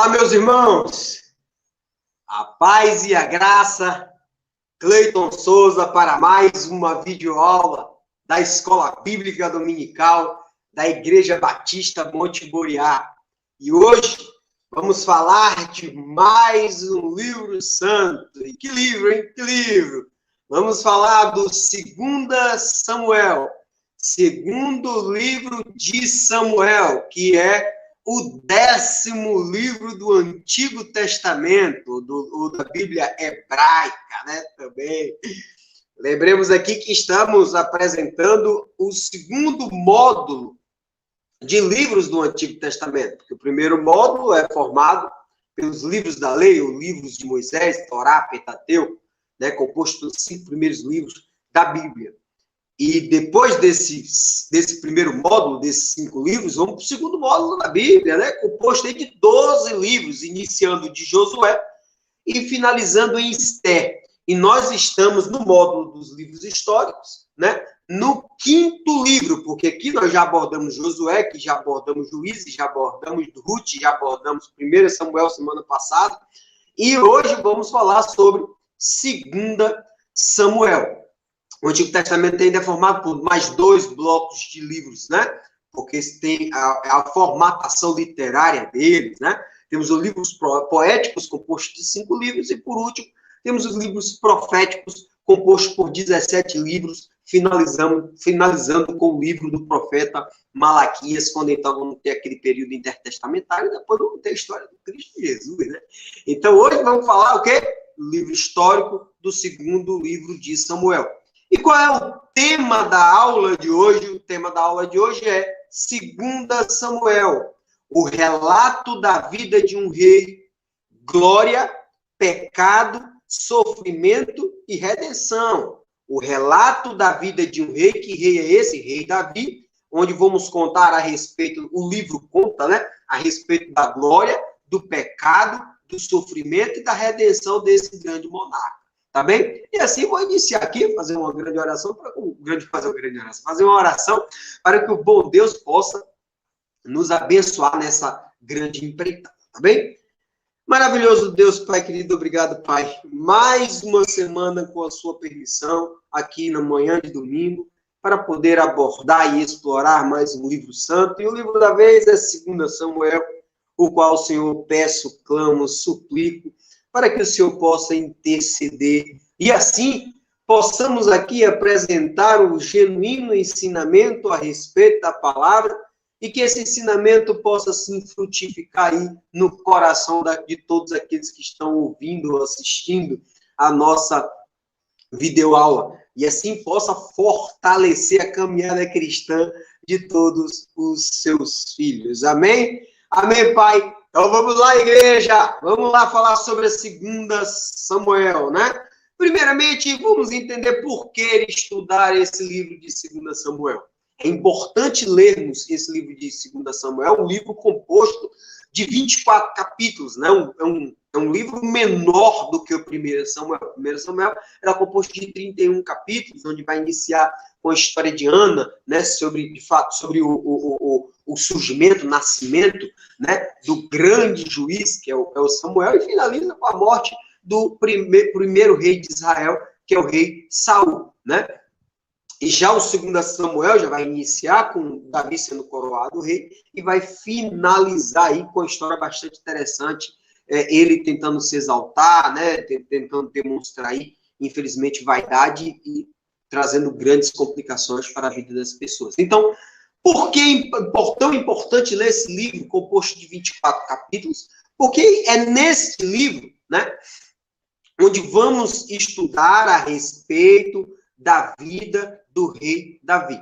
Olá, meus irmãos, a paz e a graça, Cleiton Souza para mais uma videoaula da Escola Bíblica Dominical da Igreja Batista Monte Moriá. E hoje vamos falar de mais um livro santo. E que livro, hein? Que livro! Vamos falar do 2 Samuel, segundo livro de Samuel, que é o 10º livro do Antigo Testamento, da Bíblia hebraica, né? Também. Lembremos aqui que estamos apresentando o segundo módulo de livros do Antigo Testamento, porque o primeiro módulo é formado pelos livros da lei, os livros de Moisés, Torá, Pentateuco, né? Composto dos 5 primeiros livros da Bíblia. E depois desse primeiro módulo, desses 5 livros, vamos para o segundo módulo da Bíblia, né? Composto aí de 12 livros, iniciando de Josué e finalizando em Esther. E nós estamos no módulo dos livros históricos, né? No 5º livro, porque aqui nós já abordamos Josué, que já abordamos Juízes, já abordamos Ruth, já abordamos 1 Samuel semana passada, e hoje vamos falar sobre 2 Samuel. O Antigo Testamento ainda é formado por mais 2 blocos de livros, né? Porque tem a formatação literária deles, né? Temos os livros poéticos, compostos de 5 livros, e, por último, temos os livros proféticos, compostos por 17 livros, finalizando com o livro do profeta Malaquias, quando então vamos ter aquele período intertestamentário, e depois vamos ter a história do Cristo Jesus, né? Então, hoje vamos falar o quê? O livro histórico do 2º livro de Samuel. E qual é o tema da aula de hoje? O tema da aula de hoje é 2 Samuel, o relato da vida de um rei, glória, pecado, sofrimento e redenção. O relato da vida de um rei, que rei é esse? Rei Davi, onde vamos contar a respeito, o livro conta, né? A respeito da glória, do pecado, do sofrimento e da redenção desse grande monarca. Tá bem? E assim vou iniciar aqui, fazer uma grande oração, fazer uma oração para que o bom Deus possa nos abençoar nessa grande empreitada, tá bem? Maravilhoso Deus, Pai querido, obrigado, Pai. Mais uma semana com a sua permissão, aqui na manhã de domingo, para poder abordar e explorar mais um livro santo. E o livro da vez é 2 Samuel, o qual, Senhor, peço, clamo, suplico, para que o Senhor possa interceder e assim possamos aqui apresentar o genuíno ensinamento a respeito da palavra e que esse ensinamento possa sim frutificar aí no coração de todos aqueles que estão ouvindo ou assistindo a nossa videoaula e assim possa fortalecer a caminhada cristã de todos os seus filhos. Amém? Amém, Pai? Então vamos lá, igreja, vamos lá falar sobre a 2 Samuel, né? Primeiramente, vamos entender por que estudar esse livro de 2 Samuel. É importante lermos esse livro de 2 Samuel, um livro composto de 24 capítulos, né? É um livro menor do que o 1 Samuel. O 1 Samuel era composto de 31 capítulos, onde vai iniciar com a história de Ana, né? De fato, sobre o surgimento, o nascimento, né? Do grande juiz, que é o Samuel, e finaliza com a morte do primeiro rei de Israel, que é o rei Saul, né? E já o 2 Samuel já vai iniciar com Davi sendo coroado rei e vai finalizar aí com uma história bastante interessante, ele tentando se exaltar, né? Tentando demonstrar aí, infelizmente, vaidade e trazendo grandes complicações para a vida das pessoas. Então, por que é tão importante ler esse livro composto de 24 capítulos? Porque é nesse livro, né, onde vamos estudar a respeito da vida do rei Davi.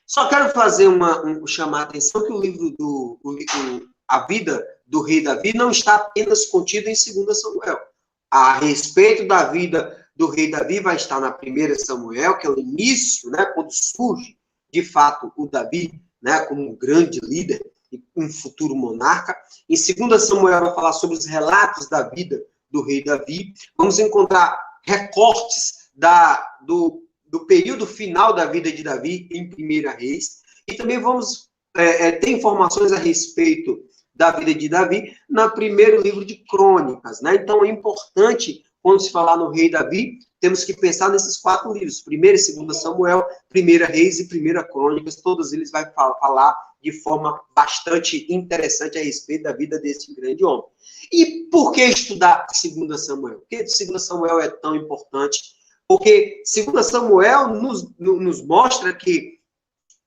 Só quero fazer chamar a atenção que o livro a vida do rei Davi não está apenas contido em 2 Samuel. A respeito da vida do rei Davi vai estar na 1 Samuel, que é o início, né, quando surge, de fato, o Davi, né, como um grande líder e um futuro monarca. Em 2 Samuel vai falar sobre os relatos da vida do rei Davi. Vamos encontrar recortes do período final da vida de Davi em 1 Reis. E também vamos ter informações a respeito da vida de Davi no primeiro livro de Crônicas, né? Então é importante, quando se falar no rei Davi, temos que pensar nesses 4 livros, 1ª e 2ª Samuel, 1ª Reis e 1ª Crônicas, todos eles vai falar de forma bastante interessante a respeito da vida desse grande homem. E por que estudar 2ª Samuel? Por que 2ª Samuel é tão importante? Porque 2ª Samuel nos mostra que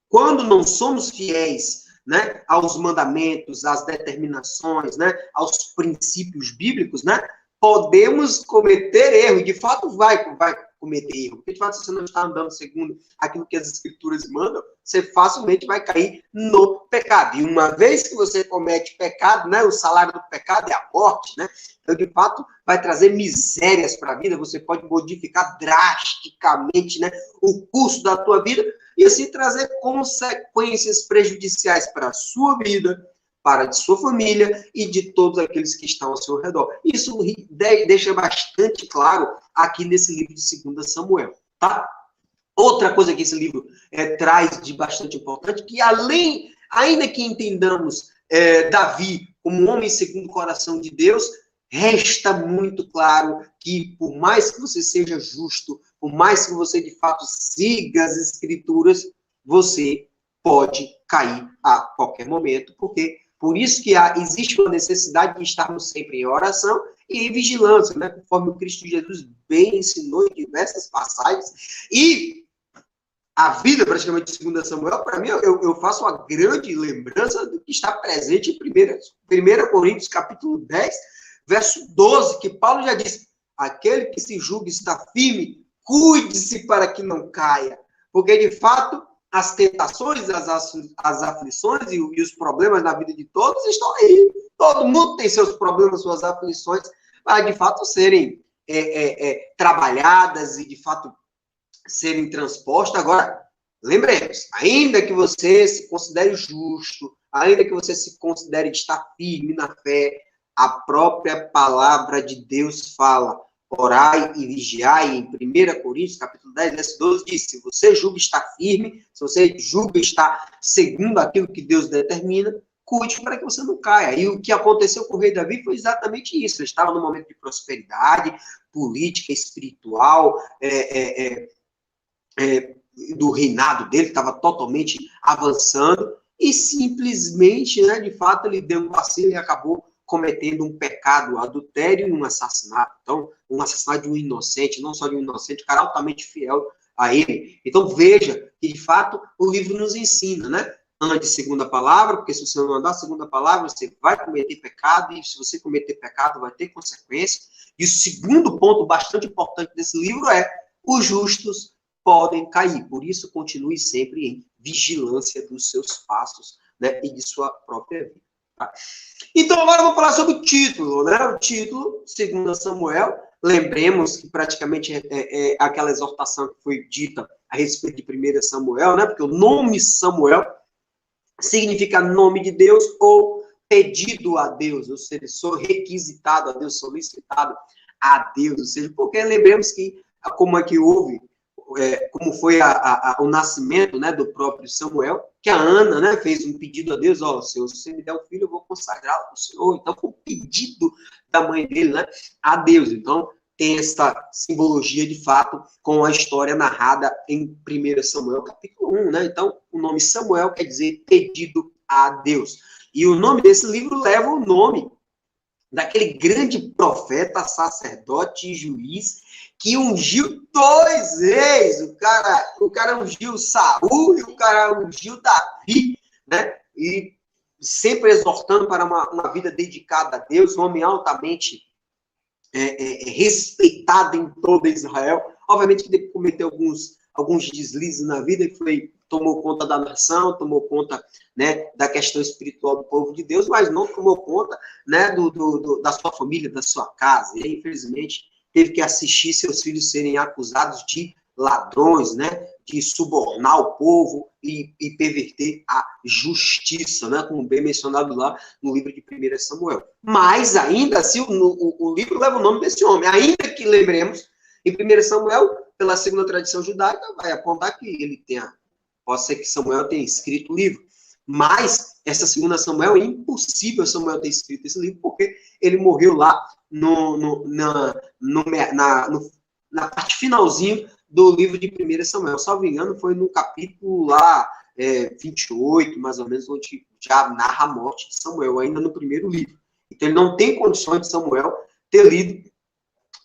quando não somos fiéis, né, aos mandamentos, às determinações, né, aos princípios bíblicos, né, podemos cometer erro, e de fato vai cometer erro, porque de fato se você não está andando segundo aquilo que as escrituras mandam, você facilmente vai cair no pecado. E uma vez que você comete pecado, né, o salário do pecado é a morte, né? Então, de fato, vai trazer misérias para a vida, você pode modificar drasticamente, né, o curso da tua vida e assim trazer consequências prejudiciais para a sua vida, para a de sua família e de todos aqueles que estão ao seu redor. Isso deixa bastante claro aqui nesse livro de 2ª Samuel, tá? Outra coisa que esse livro traz de bastante importante, que ainda que entendamos Davi como um homem segundo o coração de Deus, resta muito claro que por mais que você seja justo, por mais que você de fato siga as escrituras, você pode cair a qualquer momento, porque por isso que existe uma necessidade de estarmos sempre em oração e em vigilância, né? Conforme o Cristo Jesus bem ensinou em diversas passagens. E a vida, praticamente, de 2ª Samuel, para mim, eu faço uma grande lembrança do que está presente em 1 Coríntios, capítulo 10, verso 12, que Paulo já disse: aquele que se julga está firme, cuide-se para que não caia. Porque, de fato, as tentações, as aflições e os problemas na vida de todos estão aí. Todo mundo tem seus problemas, suas aflições, para, de fato, serem trabalhadas e, de fato, serem transpostas. Agora, lembremos, ainda que você se considere justo, ainda que você se considere estar firme na fé, a própria palavra de Deus fala: orai e vigiai, em 1 Coríntios, capítulo 10, verso 12, diz: se você julga estar firme, se você julga estar segundo aquilo que Deus determina, cuide para que você não caia. E o que aconteceu com o rei Davi foi exatamente isso. Ele estava num momento de prosperidade política, espiritual, do reinado dele, estava totalmente avançando, e simplesmente, né, de fato, ele deu um vacilo e acabou cometendo um pecado, um adultério e um assassinato. Então, um assassinato de um inocente, não só de um inocente, cara altamente fiel a ele. Então, veja que, de fato, o livro nos ensina, né? Ande segundo a palavra, porque se você não andar segundo a palavra, você vai cometer pecado, e se você cometer pecado, vai ter consequências. E o segundo ponto bastante importante desse livro é: os justos podem cair. Por isso, continue sempre em vigilância dos seus passos, né, e de sua própria vida. Tá? Então, agora eu vou falar sobre o título, né? O título, 2 Samuel. Lembremos que praticamente é aquela exortação que foi dita a respeito de 1 Samuel, né? Porque o nome Samuel significa nome de Deus ou pedido a Deus, ou seja, sou requisitado a Deus, solicitado a Deus. Ou seja, porque lembremos que, como é que houve, como foi o nascimento, né, do próprio Samuel, que a Ana, né, fez um pedido a Deus: ó, Senhor, se você me der um filho, eu vou consagrá-lo ao Senhor. Então, foi um pedido da mãe dele, né, a Deus. Então, tem esta simbologia, de fato, com a história narrada em 1 Samuel, capítulo 1, né? Então, o nome Samuel quer dizer pedido a Deus. E o nome desse livro leva o nome daquele grande profeta, sacerdote e juiz que ungiu 2 reis. O cara ungiu Saul e o cara ungiu Davi, né? E sempre exortando para uma vida dedicada a Deus, um homem altamente respeitado em toda Israel. Obviamente que ele cometeu alguns deslizes na vida e tomou conta da nação, tomou conta, né, da questão espiritual do povo de Deus, mas não tomou conta, né, da sua família, da sua casa. E aí, infelizmente, teve que assistir seus filhos serem acusados de ladrões, né, de subornar o povo e perverter a justiça, né, como bem mencionado lá no livro de 1 Samuel. Mas, ainda assim, o livro leva o nome desse homem. Ainda que lembremos, em 1 Samuel, pela segunda tradição judaica, vai apontar que ele pode ser que Samuel tenha escrito o livro, Mas essa segunda Samuel, é impossível Samuel ter escrito esse livro, porque ele morreu lá na parte finalzinho do livro de 1 Samuel. Salvo engano, foi no capítulo lá 28, mais ou menos, onde já narra a morte de Samuel, ainda no primeiro livro. Então ele não tem condições de Samuel ter lido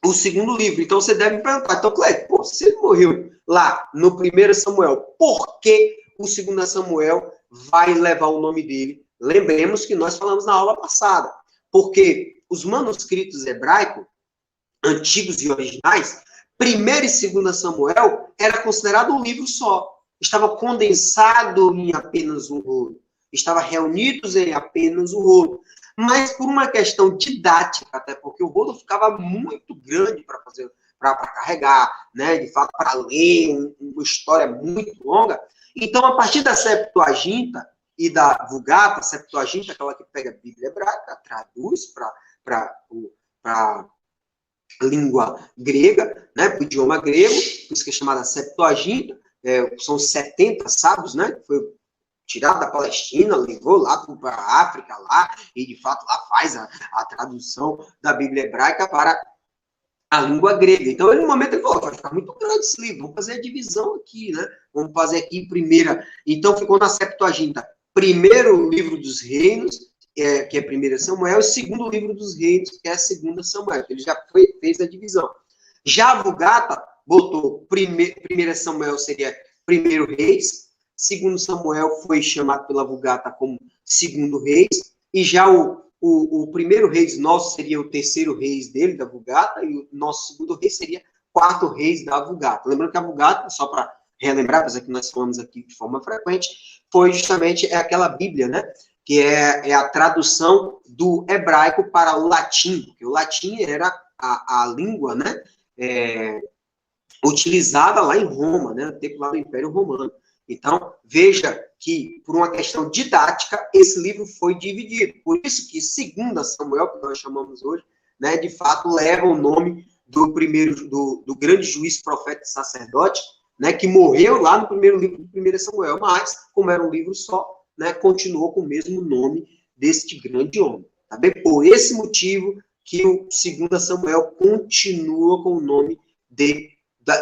o segundo livro. Então você deve me perguntar, então, Cleide, se ele morreu lá no 1 Samuel, por que o 2 Samuel vai levar o nome dele? Lembremos que nós falamos na aula passada, porque os manuscritos hebraicos, antigos e originais, 1 e 2 Samuel era considerado um livro só. Estava condensado em apenas um rolo. Estava reunidos em apenas um rolo. Mas por uma questão didática, até porque o rolo ficava muito grande para fazer, para carregar, né? De fato, para ler uma história muito longa. Então, a partir da Septuaginta e da Vulgata, a Septuaginta, aquela que pega a Bíblia hebraica, traduz para a língua grega, né? Para o idioma grego, por isso que é chamada Septuaginta, são 70 sábios, né? Foi tirado da Palestina, levou lá para a África, lá, e de fato lá faz a tradução da Bíblia hebraica para a língua grega. Então, no momento, ele falou, vai ficar muito grande esse livro, vamos fazer a divisão aqui, né? Vamos fazer aqui primeira. Então, ficou na Septuaginta, primeiro livro dos reinos, que é 1 Samuel, e segundo livro dos reinos, que é 2 Samuel. Ele já fez a divisão. Já a Vulgata botou 1 Samuel seria 1 Reis, 2 Samuel foi chamado pela Vulgata como 2 Reis, e já o 1 Reis nosso seria o 3º Reis dele, da Vulgata, e o nosso 2º Reis seria 4º Reis da Vulgata. Lembrando que a Vulgata, só para relembrar, apesar que nós falamos aqui de forma frequente, foi justamente aquela Bíblia, né? Que é a tradução do hebraico para o latim, porque o latim era a língua, né? Utilizada lá em Roma, né? No tempo lá do Império Romano. Então, veja que, por uma questão didática, esse livro foi dividido. Por isso que 2 Samuel, que nós chamamos hoje, né, de fato, leva o nome do grande juiz, profeta e sacerdote, né, que morreu lá no primeiro livro de 1 Samuel, mas, como era um livro só, né, continuou com o mesmo nome deste grande homem. Tá bem? Por esse motivo que o 2 Samuel continua com o nome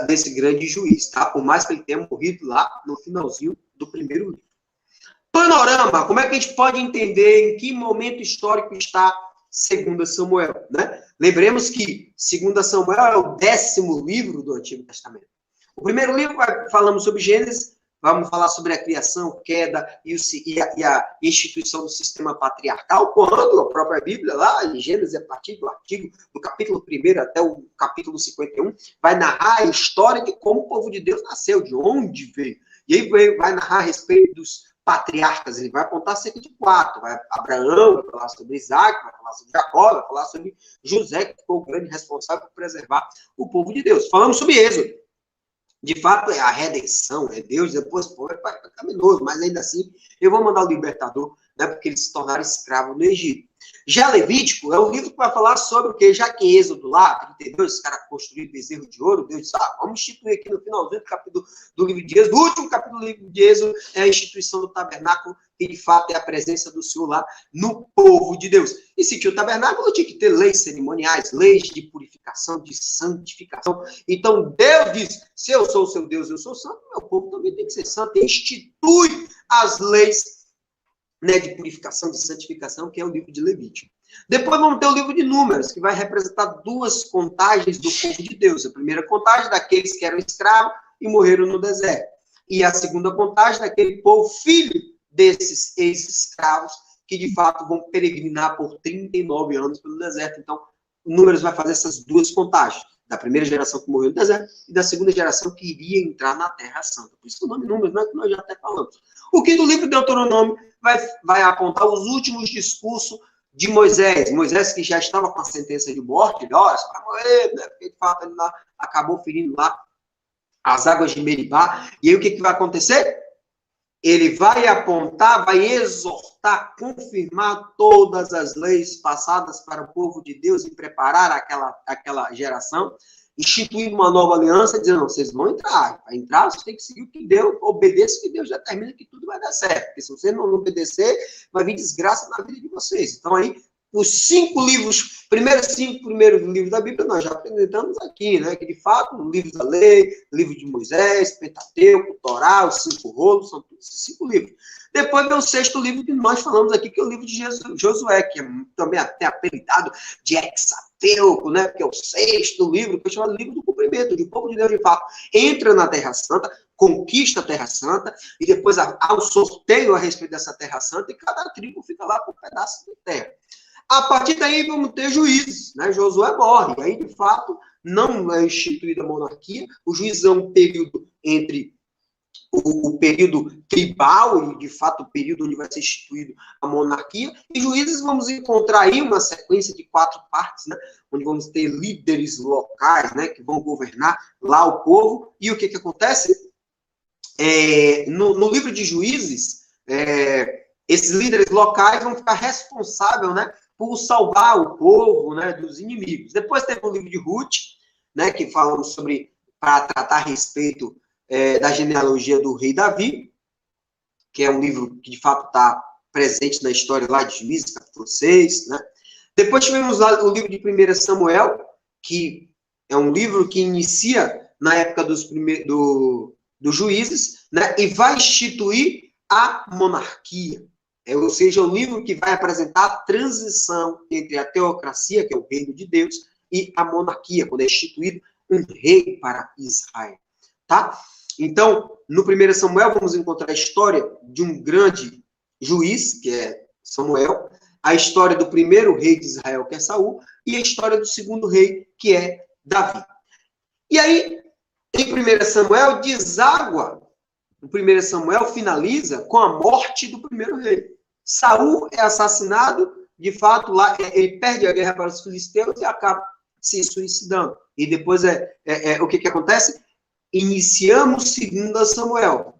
desse grande juiz, tá? Por mais que ele tenha morrido lá no finalzinho do primeiro livro. Panorama, como é que a gente pode entender em que momento histórico está 2 Samuel, né? Lembremos que 2 Samuel é o 10º livro do Antigo Testamento. O primeiro livro, falamos sobre Gênesis, vamos falar sobre a criação, queda e a instituição do sistema patriarcal, quando a própria Bíblia, lá em Gênesis, a partir do capítulo 1 até o capítulo 51, vai narrar a história de como o povo de Deus nasceu, de onde veio. E aí vai narrar a respeito dos patriarcas, ele vai apontar cerca de 4. Vai Abraão, vai falar sobre Isaac, vai falar sobre Jacó, vai falar sobre José, que foi o grande responsável por preservar o povo de Deus. Falamos sobre Êxodo. De fato, é a redenção, é Deus, depois é pecaminoso, mas ainda assim, eu vou mandar o libertador, né, porque eles se tornaram escravos no Egito. Já Levítico é um livro que vai falar sobre o que, já que em Êxodo lá, 32, os caras construíram bezerro de ouro, Deus disse, vamos instituir aqui no finalzinho do capítulo do livro de Êxodo, o último capítulo do livro de Êxodo é a instituição do tabernáculo, que de fato é a presença do Senhor lá no povo de Deus. E se tinha o tabernáculo, tinha que ter leis cerimoniais, leis de purificação, de santificação. Então Deus diz, se eu sou o seu Deus, eu sou santo, meu povo também tem que ser santo, e institui as leis, né, de purificação, de santificação, que é o livro de Levítico. Depois vamos ter o livro de Números, que vai representar 2 contagens do povo de Deus. A primeira contagem daqueles que eram escravos e morreram no deserto. E a segunda contagem daquele povo filho desses ex-escravos, que de fato vão peregrinar por 39 anos pelo deserto. Então, Números vai fazer essas 2 contagens. Da primeira geração que morreu no deserto e da segunda geração que iria entrar na Terra Santa. Por isso que o nome Números, não é que nós já até falamos. O quinto livro de Deuteronômio vai apontar os últimos discursos de Moisés. Moisés que já estava com a sentença de morte, ele, olha, você vai morrer, né? Porque de fato ele acabou ferindo lá as águas de Meribá. E aí o que vai acontecer? ele vai apontar, vai exortar, confirmar todas as leis passadas para o povo de Deus e preparar aquela geração, instituindo uma nova aliança, dizendo, não, vocês vão entrar. Para entrar, vocês têm que seguir o que Deus, obedeça o que Deus determina que tudo vai dar certo. Porque se você não obedecer, vai vir desgraça na vida de vocês. Então, aí, os 5 livros, primeiros livros da Bíblia, nós já apresentamos aqui, né? Que, de fato, o livro da lei, o livro de Moisés, Pentateuco, Torá, os 5 rolos, são todos esses 5 livros. Depois vem o 6º livro que nós falamos aqui, que é o livro de Josué, que é também até apelidado de Hexateuco, né? Que é o 6º livro, que é chamado livro do cumprimento, de o povo de Deus, de fato, entra na Terra Santa, conquista a Terra Santa, e depois há um sorteio a respeito dessa Terra Santa, e cada tribo fica lá com um pedaço de terra. A partir daí vamos ter juízes, né? Josué morre, aí de fato não é instituída a monarquia, o juízo é um período entre o período tribal, e de fato o período onde vai ser instituído a monarquia, e juízes vamos encontrar aí uma sequência de 4 partes, né? Onde vamos ter líderes locais, né? Que vão governar lá o povo, e o que acontece? No livro de juízes, esses líderes locais vão ficar responsáveis, né? Por salvar o povo, né, dos inimigos. Depois teve o livro de Ruth, né, que falamos sobre, para tratar a respeito da genealogia do rei Davi, que é um livro que, de fato, está presente na história lá de Juízes, capítulo 6, né. Depois tivemos lá o livro de 1 Samuel, que é um livro que inicia na época dos juízes, né, e vai instituir a monarquia. Ou seja, o livro que vai apresentar a transição entre a teocracia, que é o reino de Deus, e a monarquia, quando é instituído um rei para Israel. Tá? Então, no 1 Samuel, vamos encontrar a história de um grande juiz, que é Samuel, a história do primeiro rei de Israel, que é Saul, e a história do segundo rei, que é Davi. E aí, em 1 Samuel, deságua. O 1 Samuel finaliza com a morte do primeiro rei. Saul é assassinado, de fato, lá ele perde a guerra para os filisteus e acaba se suicidando. E depois o que acontece? Iniciamos 2 Samuel.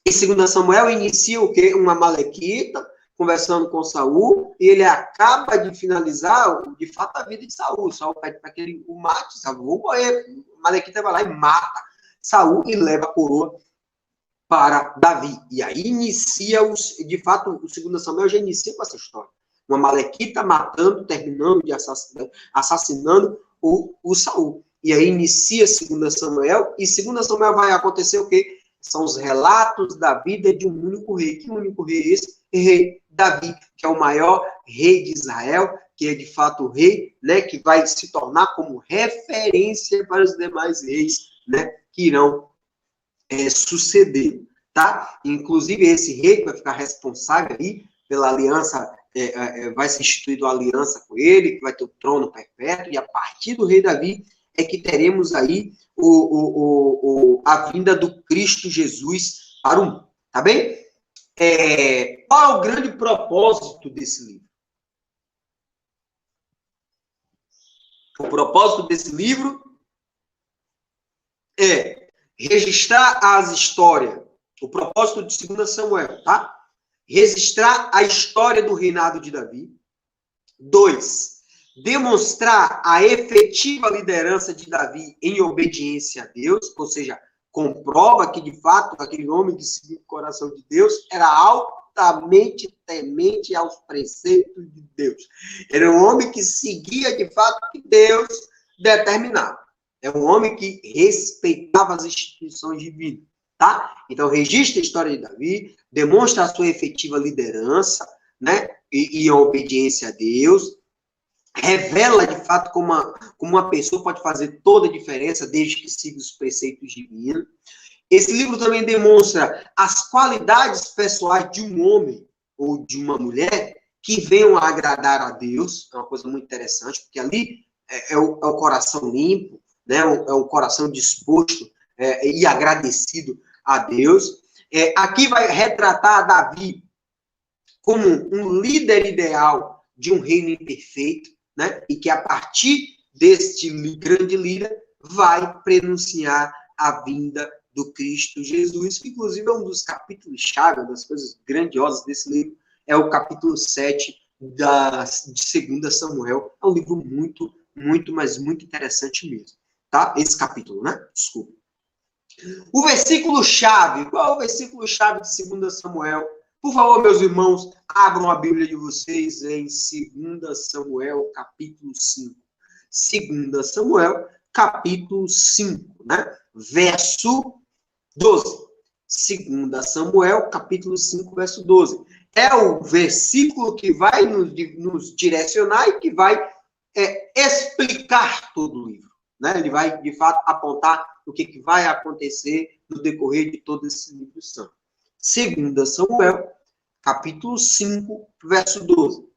E 2 Samuel inicia o quê? Uma amalequita, conversando com Saul, e ele acaba de finalizar, de fato, a vida de Saul. Saul pede para que ele o mate, Saul, vou morrer. A amalequita vai lá e mata Saul e leva a coroa para Davi. E aí inicia, de fato, o 2 Samuel já inicia com essa história. Uma amalequita matando, terminando de assassinando o Saul. E aí inicia 2 Samuel, e 2 Samuel vai acontecer o quê? São os relatos da vida de um único rei. Que único rei é esse? Rei Davi, que é o maior rei de Israel, que é de fato o rei, né, que vai se tornar como referência para os demais reis, né, que irão suceder, tá? Inclusive esse rei que vai ficar responsável aí pela aliança, vai ser instituída uma aliança com ele, que vai ter o trono perpétuo, e a partir do rei Davi é que teremos aí a vinda do Cristo Jesus para o mundo, tá bem? Qual é o grande propósito desse livro? O propósito desse livro é registrar as histórias, o propósito de 2 Samuel, tá? Registrar a história do reinado de Davi. 2, demonstrar a efetiva liderança de Davi em obediência a Deus, ou seja, comprova que, de fato, aquele homem que seguia o coração de Deus era altamente temente aos preceitos de Deus. Era um homem que seguia, de fato, o que Deus determinava. É um homem que respeitava as instituições divinas, tá? Então, registra a história de Davi, demonstra a sua efetiva liderança, né? E a obediência a Deus, revela, de fato, como uma pessoa pode fazer toda a diferença desde que siga os preceitos divinos. Esse livro também demonstra as qualidades pessoais de um homem ou de uma mulher que venham a agradar a Deus. É uma coisa muito interessante, porque ali é o coração limpo, né? É um coração disposto e agradecido a Deus. Aqui vai retratar Davi como um líder ideal de um reino imperfeito, né? E que a partir deste grande líder vai prenunciar a vinda do Cristo Jesus, que inclusive é um dos capítulos-chave, uma das coisas grandiosas desse livro, é o capítulo 7 de 2 Samuel. É um livro muito, mas muito interessante mesmo. Tá? Esse capítulo, né? Desculpa. O versículo-chave. Qual é o versículo-chave de 2 Samuel? Por favor, meus irmãos, abram a Bíblia de vocês em 2 Samuel, capítulo 5. 2 Samuel, capítulo 5, né? Verso 12. 2 Samuel, capítulo 5, verso 12. É o versículo que vai nos direcionar e que vai explicar todo o livro. Né? Ele vai, de fato, apontar o que vai acontecer no decorrer de todo esse livro santo. 2 Samuel, capítulo 5, verso 12.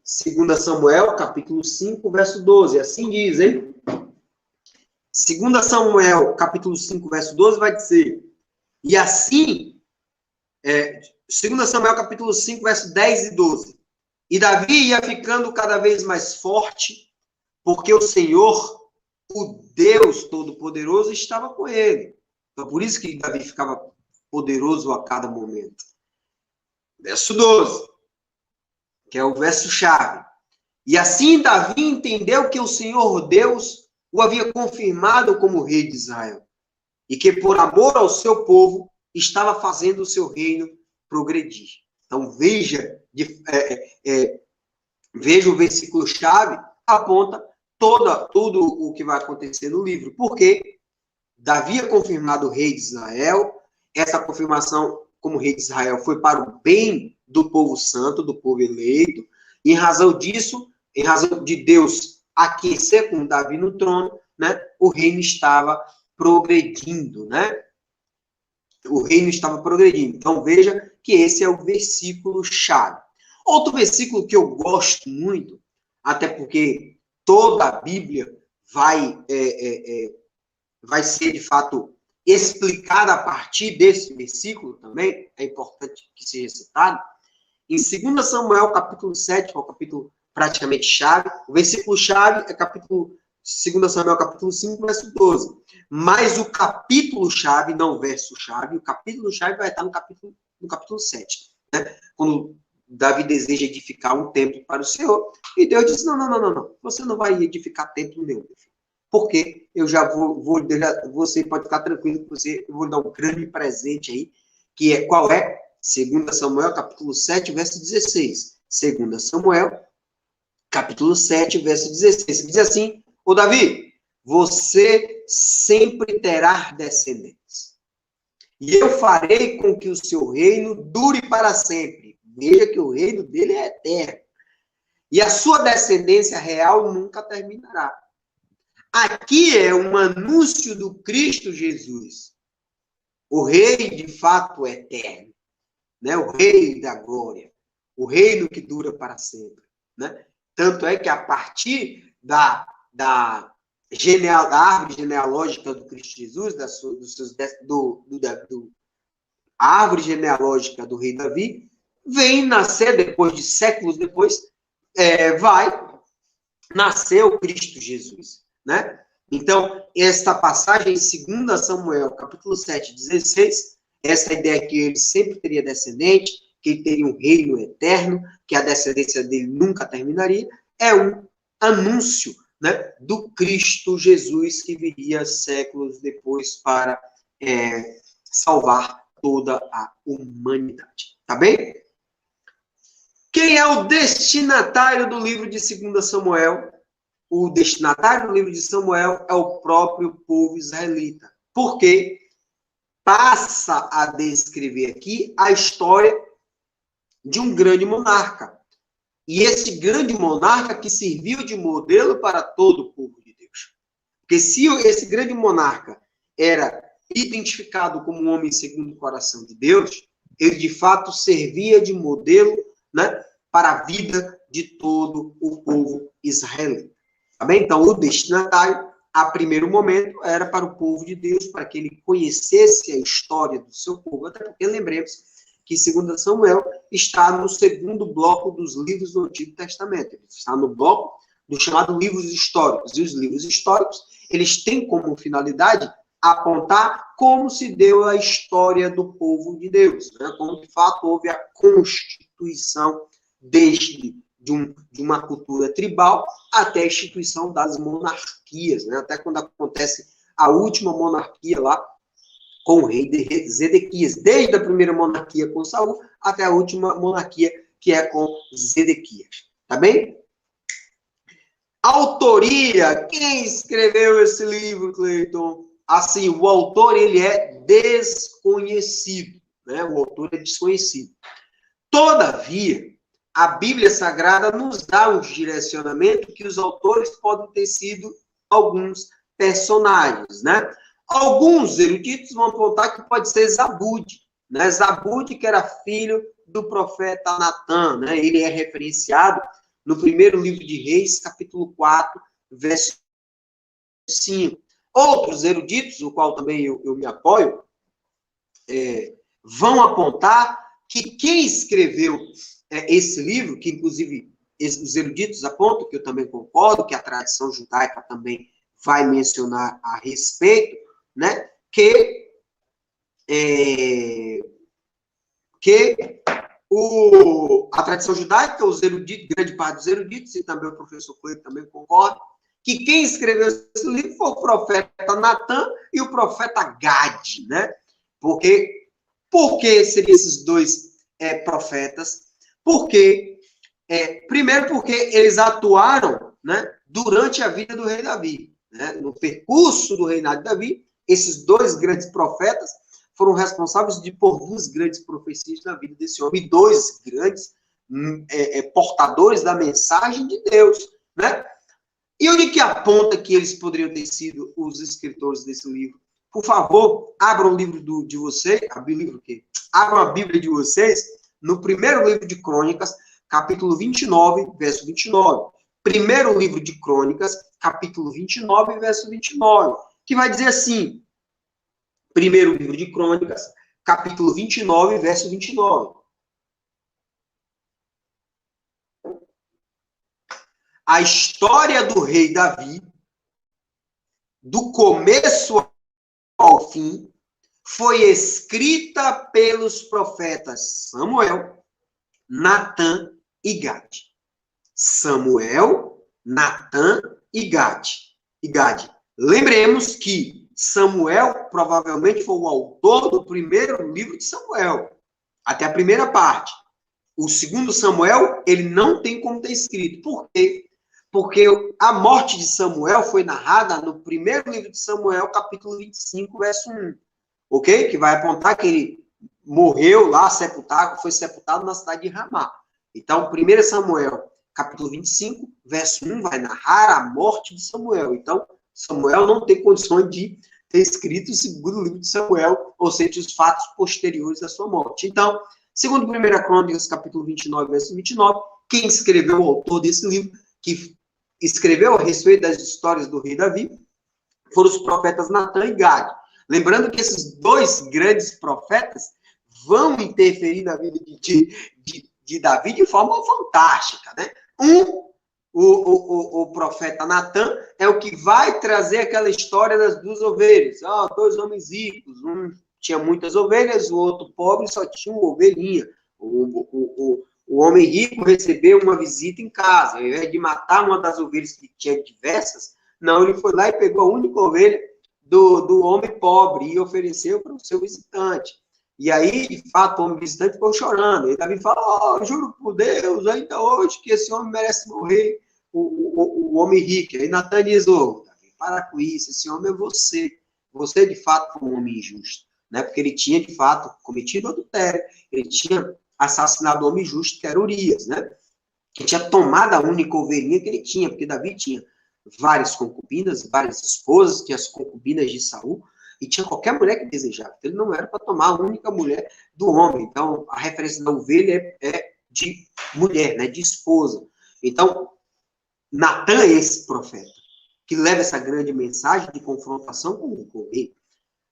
Segunda Samuel, capítulo 5, verso 12. Assim diz, hein? 2 Samuel, capítulo 5, verso 12, vai dizer: e assim, 2 Samuel, capítulo 5, verso 10 e 12. E Davi ia ficando cada vez mais forte, porque o Senhor, o Deus Todo-Poderoso, estava com ele. Então, por isso que Davi ficava poderoso a cada momento. Verso 12, que é o verso-chave. E assim Davi entendeu que o Senhor Deus o havia confirmado como rei de Israel, e que por amor ao seu povo estava fazendo o seu reino progredir. Então veja o versículo-chave, aponta tudo o que vai acontecer no livro. Porque Davi é confirmado rei de Israel, essa confirmação como rei de Israel foi para o bem do povo santo, do povo eleito, e em razão disso, em razão de Deus aquecer com Davi no trono, né, o reino estava progredindo, né? O reino estava progredindo. Então, veja que esse é o versículo-chave. Outro versículo que eu gosto muito, até porque toda a Bíblia vai ser, de fato, explicada a partir desse versículo também, é importante que seja citado, em 2 Samuel, capítulo 7, que é o capítulo praticamente chave, o versículo-chave é 2 Samuel, capítulo 5, verso 12. Mas o capítulo-chave, não o verso-chave, o capítulo-chave vai estar no capítulo 7. Né? Quando Davi deseja edificar um templo para o Senhor, e Deus diz, não, você não vai edificar templo nenhum, meu filho. Porque eu já você pode ficar tranquilo que eu vou dar um grande presente aí, que é, qual é? 2 Samuel, capítulo 7, verso 16. 2 Samuel, capítulo 7, verso 16. Diz assim, ô Davi, você sempre terá descendentes. E eu farei com que o seu reino dure para sempre. Veja que o reino dele é eterno. E a sua descendência real nunca terminará. Aqui é um anúncio do Cristo Jesus. O rei, de fato, eterno. Né? O rei da glória. O reino que dura para sempre. Né? Tanto é que a partir da árvore genealógica do Cristo Jesus, a árvore genealógica do rei Davi, vem nascer, depois de séculos depois, vai nascer o Cristo Jesus. Né? Então, esta passagem em 2 Samuel, capítulo 7, 16, essa ideia que ele sempre teria descendente, que ele teria um reino eterno, que a descendência dele nunca terminaria, é um anúncio, né, do Cristo Jesus que viria séculos depois para salvar toda a humanidade. Tá bem? Quem é o destinatário do livro de 2 Samuel? O destinatário do livro de Samuel é o próprio povo israelita. Porque passa a descrever aqui a história de um grande monarca. E esse grande monarca que serviu de modelo para todo o povo de Deus. Porque se esse grande monarca era identificado como um homem segundo o coração de Deus, ele de fato servia de modelo, né, para a vida de todo o povo israelita. Tá bem? Então, o destinatário, a primeiro momento, era para o povo de Deus, para que ele conhecesse a história do seu povo. Até porque, lembremos que 2 Samuel está no segundo bloco dos livros do Antigo Testamento. Ele está no bloco do chamado livros históricos. E os livros históricos, eles têm como finalidade apontar como se deu a história do povo de Deus, né? Como, de fato, houve a constituição de uma cultura tribal até a instituição das monarquias, né? Até quando acontece a última monarquia lá com o rei Zedequias, desde a primeira monarquia com Saul até a última monarquia que é com Zedequias. Tá bem? Autoria. Quem escreveu esse livro, Cleiton? Assim, o autor, ele é desconhecido, né? O autor é desconhecido. Todavia, a Bíblia Sagrada nos dá um direcionamento que os autores podem ter sido alguns personagens, né? Alguns eruditos vão apontar que pode ser Zabude, né? Zabude, que era filho do profeta Natã, né? Ele é referenciado no primeiro livro de Reis, capítulo 4, verso 5. Outros eruditos, o qual também eu me apoio, vão apontar que quem escreveu esse livro, que inclusive os eruditos apontam, que eu também concordo, que a tradição judaica também vai mencionar a respeito, né, que a tradição judaica, os eruditos, grande parte dos eruditos, e também o professor Cleiton também concorda, que quem escreveu esse livro foi o profeta Natã e o profeta Gade, né? Por que seriam esses dois profetas? Primeiro porque eles atuaram, né, durante a vida do rei Davi, né? No percurso do reinado de Davi, esses dois grandes profetas foram responsáveis por duas grandes profecias na vida desse homem, dois grandes portadores da mensagem de Deus, né? E onde que aponta que eles poderiam ter sido os escritores desse livro? Por favor, abram o livro de vocês, abram a Bíblia de vocês, no primeiro livro de Crônicas, capítulo 29, verso 29. Primeiro livro de Crônicas, capítulo 29, verso 29, que vai dizer assim, primeiro livro de Crônicas, capítulo 29, verso 29. A história do rei Davi, do começo ao fim, foi escrita pelos profetas Samuel, Natã e Gade. Samuel, Natã e Gade. Lembremos que Samuel provavelmente foi o autor do primeiro livro de Samuel, até a primeira parte. O segundo Samuel, ele não tem como ter escrito. Por quê? Porque a morte de Samuel foi narrada no primeiro livro de Samuel, capítulo 25, verso 1. Ok? Que vai apontar que ele morreu lá, foi sepultado na cidade de Ramá. Então, 1 Samuel, capítulo 25, verso 1, vai narrar a morte de Samuel. Então, Samuel não tem condições de ter escrito o segundo livro de Samuel, ou seja, os fatos posteriores à sua morte. Então, segundo 1 Crônicas, capítulo 29, verso 29, quem escreveu, o autor desse livro, que escreveu a respeito das histórias do rei Davi, foram os profetas Natã e Gade. Lembrando que esses dois grandes profetas vão interferir na vida de Davi de forma fantástica, né? O profeta Natã é o que vai trazer aquela história das duas ovelhas. Dois homens ricos, um tinha muitas ovelhas, o outro pobre só tinha uma ovelhinha. O homem rico recebeu uma visita em casa. Ao invés de matar uma das ovelhas que tinha diversas, não, ele foi lá e pegou a única ovelha do homem pobre e ofereceu para o seu visitante. E aí, de fato, o homem visitante ficou chorando. E Davi fala, juro por Deus, ainda hoje, que esse homem merece morrer, o homem rico. Aí Natã diz, Davi, para com isso, esse homem é você. Você, de fato, foi um homem injusto. Né? Porque ele tinha, de fato, cometido adultério. Ele tinha assassinado o homem justo, que era Urias, né? Que tinha tomado a única ovelhinha que ele tinha, porque Davi tinha várias concubinas, várias esposas, tinha as concubinas de Saul, e tinha qualquer mulher que desejava. Ele não era para tomar a única mulher do homem. Então, a referência da ovelha é de mulher, né? De esposa. Então, Natã é esse profeta, que leva essa grande mensagem de confrontação com o rei.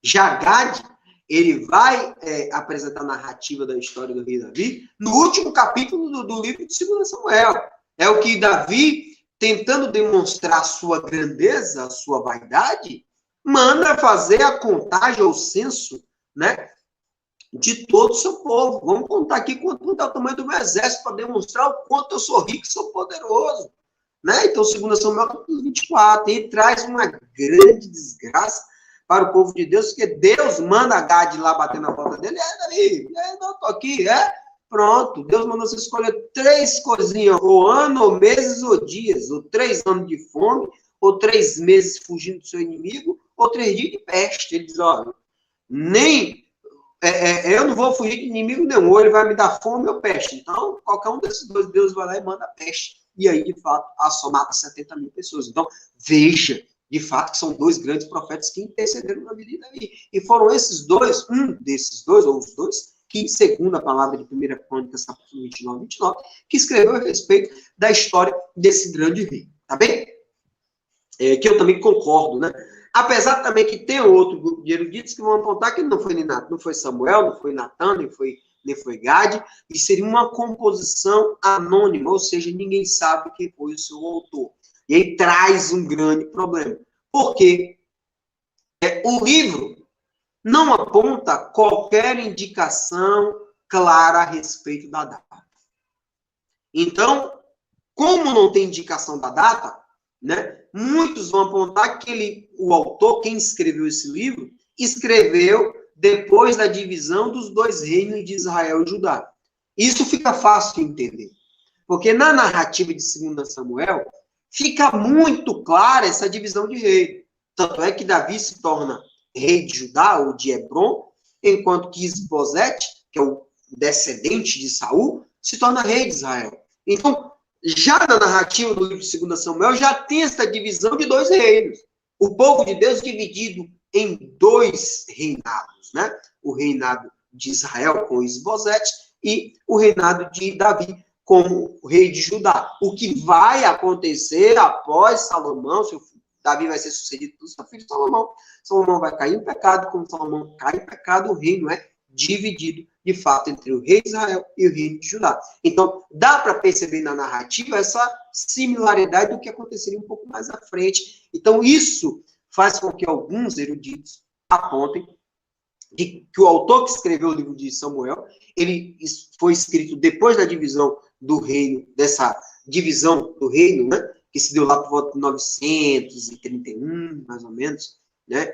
Já Gade, ele vai apresentar a narrativa da história do rei Davi no último capítulo do livro de 2 Samuel. É o que Davi tentando demonstrar a sua grandeza, a sua vaidade, manda fazer a contagem, o censo, né, de todo o seu povo. Vamos contar aqui quanto é o tamanho do meu exército para demonstrar o quanto eu sou rico e sou poderoso. Né? Então, 2 Samuel, capítulo 24, ele traz uma grande desgraça para o povo de Deus, porque Deus manda a Gade lá bater na porta dele. Davi, não, estou aqui, pronto. Deus mandou você escolher 3 coisinhas, ou ano, ou meses, ou dias, ou 3 anos de fome, ou 3 meses fugindo do seu inimigo, ou 3 dias de peste. Ele diz, olha, nem... eu não vou fugir de inimigo nenhum, ou ele vai me dar fome ou peste. Então, qualquer um desses dois, Deus vai lá e manda peste. E aí, de fato, mata 70 mil pessoas. Então, veja, de fato, que são 2 grandes profetas que intercederam na vida de Davi. E foram esses dois, um desses dois, ou os dois, que, segundo a palavra de 1 Crônicas, capítulo 29, que escreveu a respeito da história desse grande rei. Tá bem? Que eu também concordo, né? Apesar também que tem outro grupo de eruditos que vão apontar que não foi Samuel, não foi Natan, nem foi Gade, e seria uma composição anônima, ou seja, ninguém sabe quem foi o seu autor. E aí traz um grande problema. Por quê? O livro não aponta qualquer indicação clara a respeito da data. Então, como não tem indicação da data, né, muitos vão apontar que o autor, quem escreveu esse livro, escreveu depois da divisão dos 2 reinos de Israel e Judá. Isso fica fácil de entender. Porque na narrativa de 2 Samuel, fica muito clara essa divisão de reino. Tanto é que Davi se torna rei de Judá, ou de Hebron, enquanto que Isbosete, que é o descendente de Saul, se torna rei de Israel. Então, já na narrativa do livro de 2 Samuel, já tem essa divisão de 2 reinos. O povo de Deus dividido em 2 reinados, né? O reinado de Israel com Isbosete e o reinado de Davi como rei de Judá. O que vai acontecer após Salomão, Davi vai ser sucedido pelo seu filho Salomão. Salomão vai cair em pecado, como Salomão cai em pecado, o reino é dividido, de fato, entre o rei de Israel e o reino de Judá. Então, dá para perceber na narrativa essa similaridade do que aconteceria um pouco mais à frente. Então, isso faz com que alguns eruditos apontem que o autor que escreveu o livro de Samuel, ele foi escrito depois da divisão do reino, dessa divisão do reino, né, que se deu lá por volta de 931, mais ou menos, né,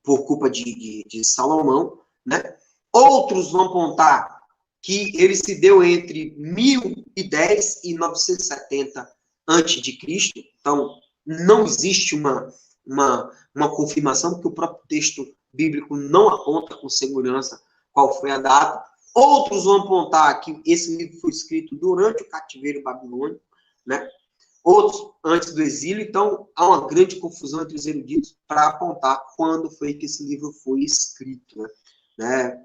por culpa de Salomão, né. Outros vão apontar que ele se deu entre 1010 e 970 a.C., então não existe uma confirmação, porque o próprio texto bíblico não aponta com segurança qual foi a data. Outros vão apontar que esse livro foi escrito durante o cativeiro babilônico, né? Outros antes do exílio. Então, há uma grande confusão entre os eruditos para apontar quando foi que esse livro foi escrito, né?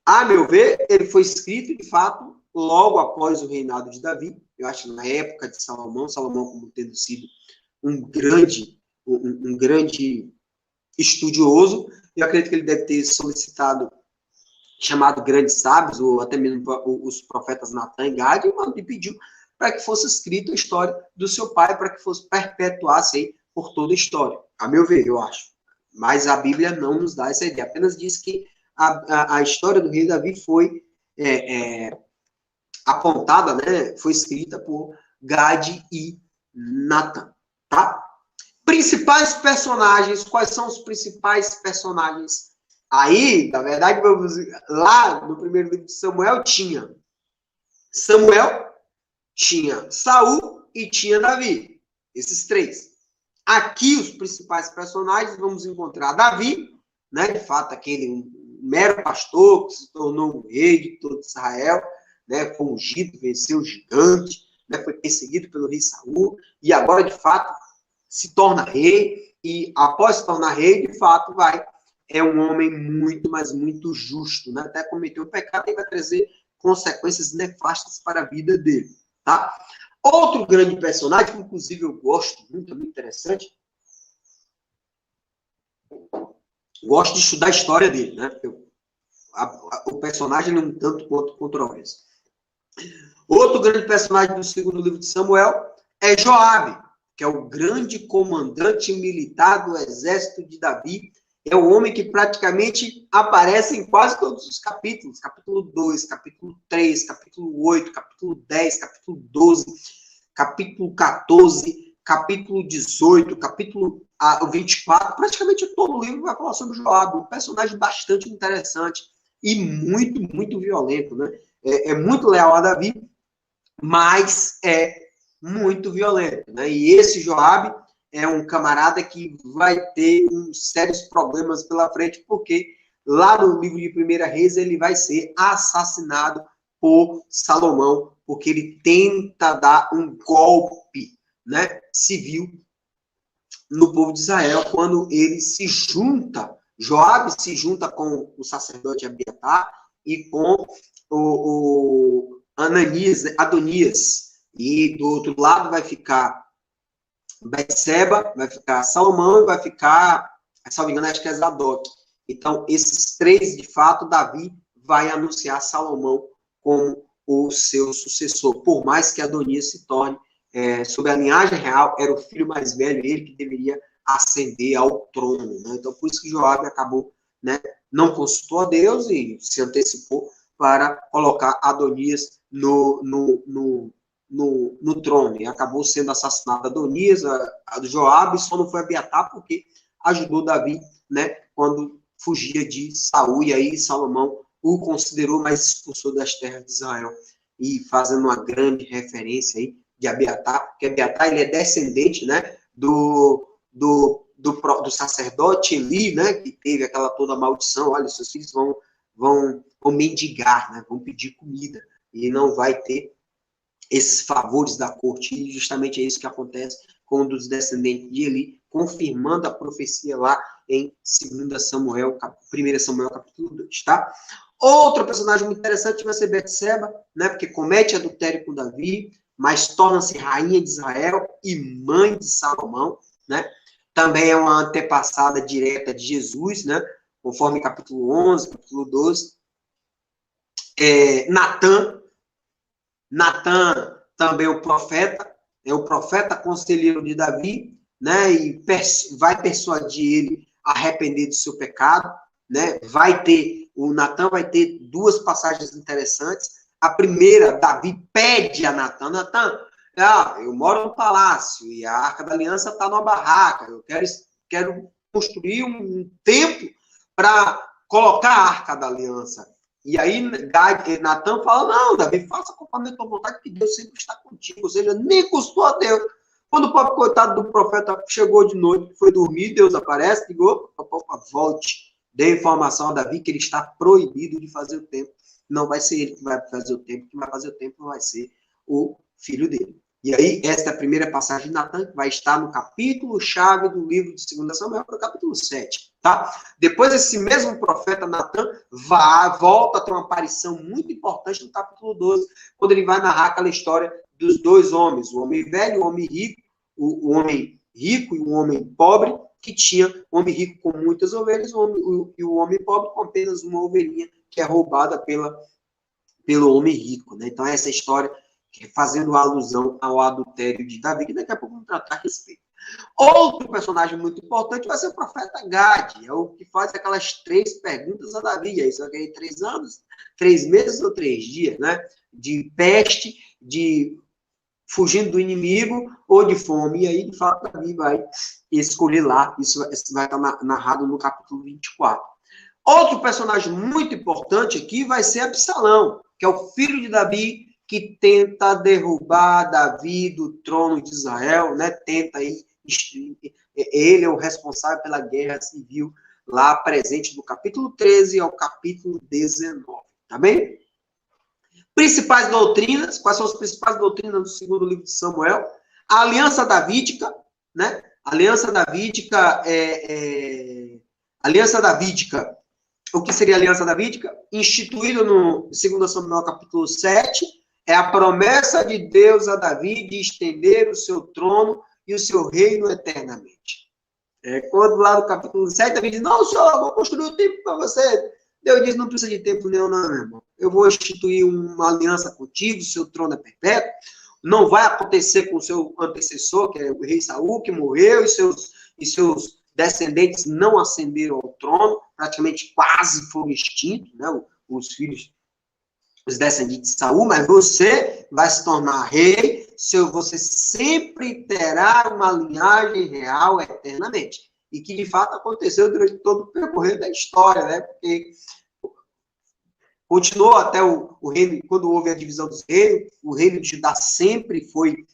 A meu ver, ele foi escrito, de fato, logo após o reinado de Davi. Eu acho na época de Salomão como tendo sido um grande estudioso. Eu acredito que ele deve ter solicitado, chamado grandes sábios, ou até mesmo os profetas Natan e Gade, e pediu para que fosse escrita a história do seu pai, para que fosse perpetuasse aí por toda a história. A meu ver, eu acho. Mas a Bíblia não nos dá essa ideia. Apenas diz que a história do rei Davi foi apontada, né, foi escrita por Gade e Natan, tá? Principais personagens, quais são os principais personagens? Aí, na verdade, lá no primeiro livro de Samuel, tinha Samuel, tinha Saul e tinha Davi. Esses 3. Aqui, os principais personagens, vamos encontrar Davi, né, de fato, aquele mero pastor que se tornou um rei de todo Israel, né, foi ungido, venceu o gigante, né, foi perseguido pelo rei Saul, e agora, de fato, se torna rei, e após se tornar rei, de fato, é um homem muito, mas muito justo, né? Até cometeu o pecado e vai trazer consequências nefastas para a vida dele, tá? Outro grande personagem, que inclusive eu gosto muito, é muito interessante, gosto de estudar a história dele, né? Porque o personagem é um tanto quanto controverso. Outro grande personagem do segundo livro de Samuel é Joabe, que é o grande comandante militar do exército de Davi. É o homem que praticamente aparece em quase todos os capítulos. Capítulo 2, capítulo 3, capítulo 8, capítulo 10, capítulo 12, capítulo 14, capítulo 18, capítulo 24. Praticamente todo o livro vai falar sobre Joabe, um personagem bastante interessante e muito, muito violento, né? É muito leal a Davi, mas é muito violento, né? E esse Joabe é um camarada que vai ter uns sérios problemas pela frente, porque lá no livro de 1 Reis ele vai ser assassinado por Salomão, porque ele tenta dar um golpe, né, civil no povo de Israel, quando ele se junta, Joabe se junta com o sacerdote Abiatar e com o Adonias, e do outro lado vai ficar Betseba, vai ficar Salomão e vai ficar, se não me engano, acho que é Zadok. Então, esses três, de fato, Davi vai anunciar Salomão como o seu sucessor, por mais que Adonias se torne, sob a linhagem real, era o filho mais velho, ele que deveria ascender ao trono. Né? Então, por isso que Joabe acabou, né, não consultou a Deus e se antecipou para colocar Adonias no trono, e acabou sendo assassinado Adonias, a Joabe, só não foi Abiatar porque ajudou Davi, né, quando fugia de Saul, e aí Salomão o considerou, mas expulsou das terras de Israel, e fazendo uma grande referência aí de Abiatar, porque Abiatar ele é descendente, né, do sacerdote Eli, né, que teve aquela toda maldição, olha, seus filhos vão mendigar, né, vão pedir comida, e não vai ter esses favores da corte, e justamente é isso que acontece com um dos descendentes de Eli, confirmando a profecia lá em 2 Samuel, 1 Samuel capítulo 2, tá? Outro personagem muito interessante vai ser Betseba, né, porque comete adultério com Davi, mas torna-se rainha de Israel e mãe de Salomão, né? Também é uma antepassada direta de Jesus, né? Conforme capítulo 11, capítulo 12. Natã também é o profeta conselheiro de Davi, né? E vai persuadir ele a arrepender do seu pecado, né? O Natã vai ter duas passagens interessantes. A primeira, Davi pede a Natã, eu moro no palácio e a Arca da Aliança está numa barraca, eu quero construir um templo para colocar a Arca da Aliança. E aí Natã fala, não, Davi, faça conforme a tua vontade, que Deus sempre está contigo, ou seja, nem custou a Deus. Quando o pobre coitado do profeta chegou de noite, foi dormir, Deus aparece, ligou, volte, dê informação a Davi que ele está proibido de fazer o templo. Não vai ser ele que vai fazer o templo, quem vai fazer o templo vai ser o filho dele. E aí, esta é a primeira passagem de Natã, que vai estar no capítulo-chave do livro de 2 Samuel, para o capítulo 7, tá? Depois, esse mesmo profeta Natã volta a ter uma aparição muito importante no capítulo 12, quando ele vai narrar aquela história dos dois homens, o homem velho e o homem rico, o homem rico e o homem pobre, que tinha o homem rico com muitas ovelhas e o homem pobre com apenas uma ovelhinha, que é roubada pelo homem rico, né? Então, essa história fazendo alusão ao adultério de Davi, que daqui a pouco vamos tratar a respeito. Outro personagem muito importante vai ser o profeta Gade, é o que faz aquelas 3 perguntas a Davi, aí só que 3 anos, 3 meses ou 3 dias, né? De peste, de fugindo do inimigo ou de fome, e aí, de fato, Davi vai escolher lá, isso vai estar narrado no capítulo 24. Outro personagem muito importante aqui vai ser Absalão, que é o filho de Davi, que tenta derrubar Davi do trono de Israel, né? Tenta aí, ele é o responsável pela guerra civil lá presente do capítulo 13 ao capítulo 19, tá bem? Principais doutrinas, quais são as principais doutrinas do segundo livro de Samuel? A aliança davídica, né? Aliança davídica, o que seria a aliança davídica? Instituído no 2 Samuel capítulo 7, é a promessa de Deus a Davi de estender o seu trono e o seu reino eternamente. Quando lá no capítulo 7, Davi diz, não, senhor, eu vou construir um templo para você. Deus diz, não precisa de templo nenhum, não, meu irmão. Eu vou instituir uma aliança contigo, o seu trono é perpétuo, não vai acontecer com o seu antecessor, que é o rei Saul, que morreu, e seus descendentes não ascenderam ao trono, praticamente quase foram extintos, né? Os filhos, os descendentes de Saul, mas você vai se tornar rei, você sempre terá uma linhagem real eternamente. E que, de fato, aconteceu durante todo o percorrer da história, né? Porque continuou até o reino, quando houve a divisão dos reinos, o reino de Judá sempre foi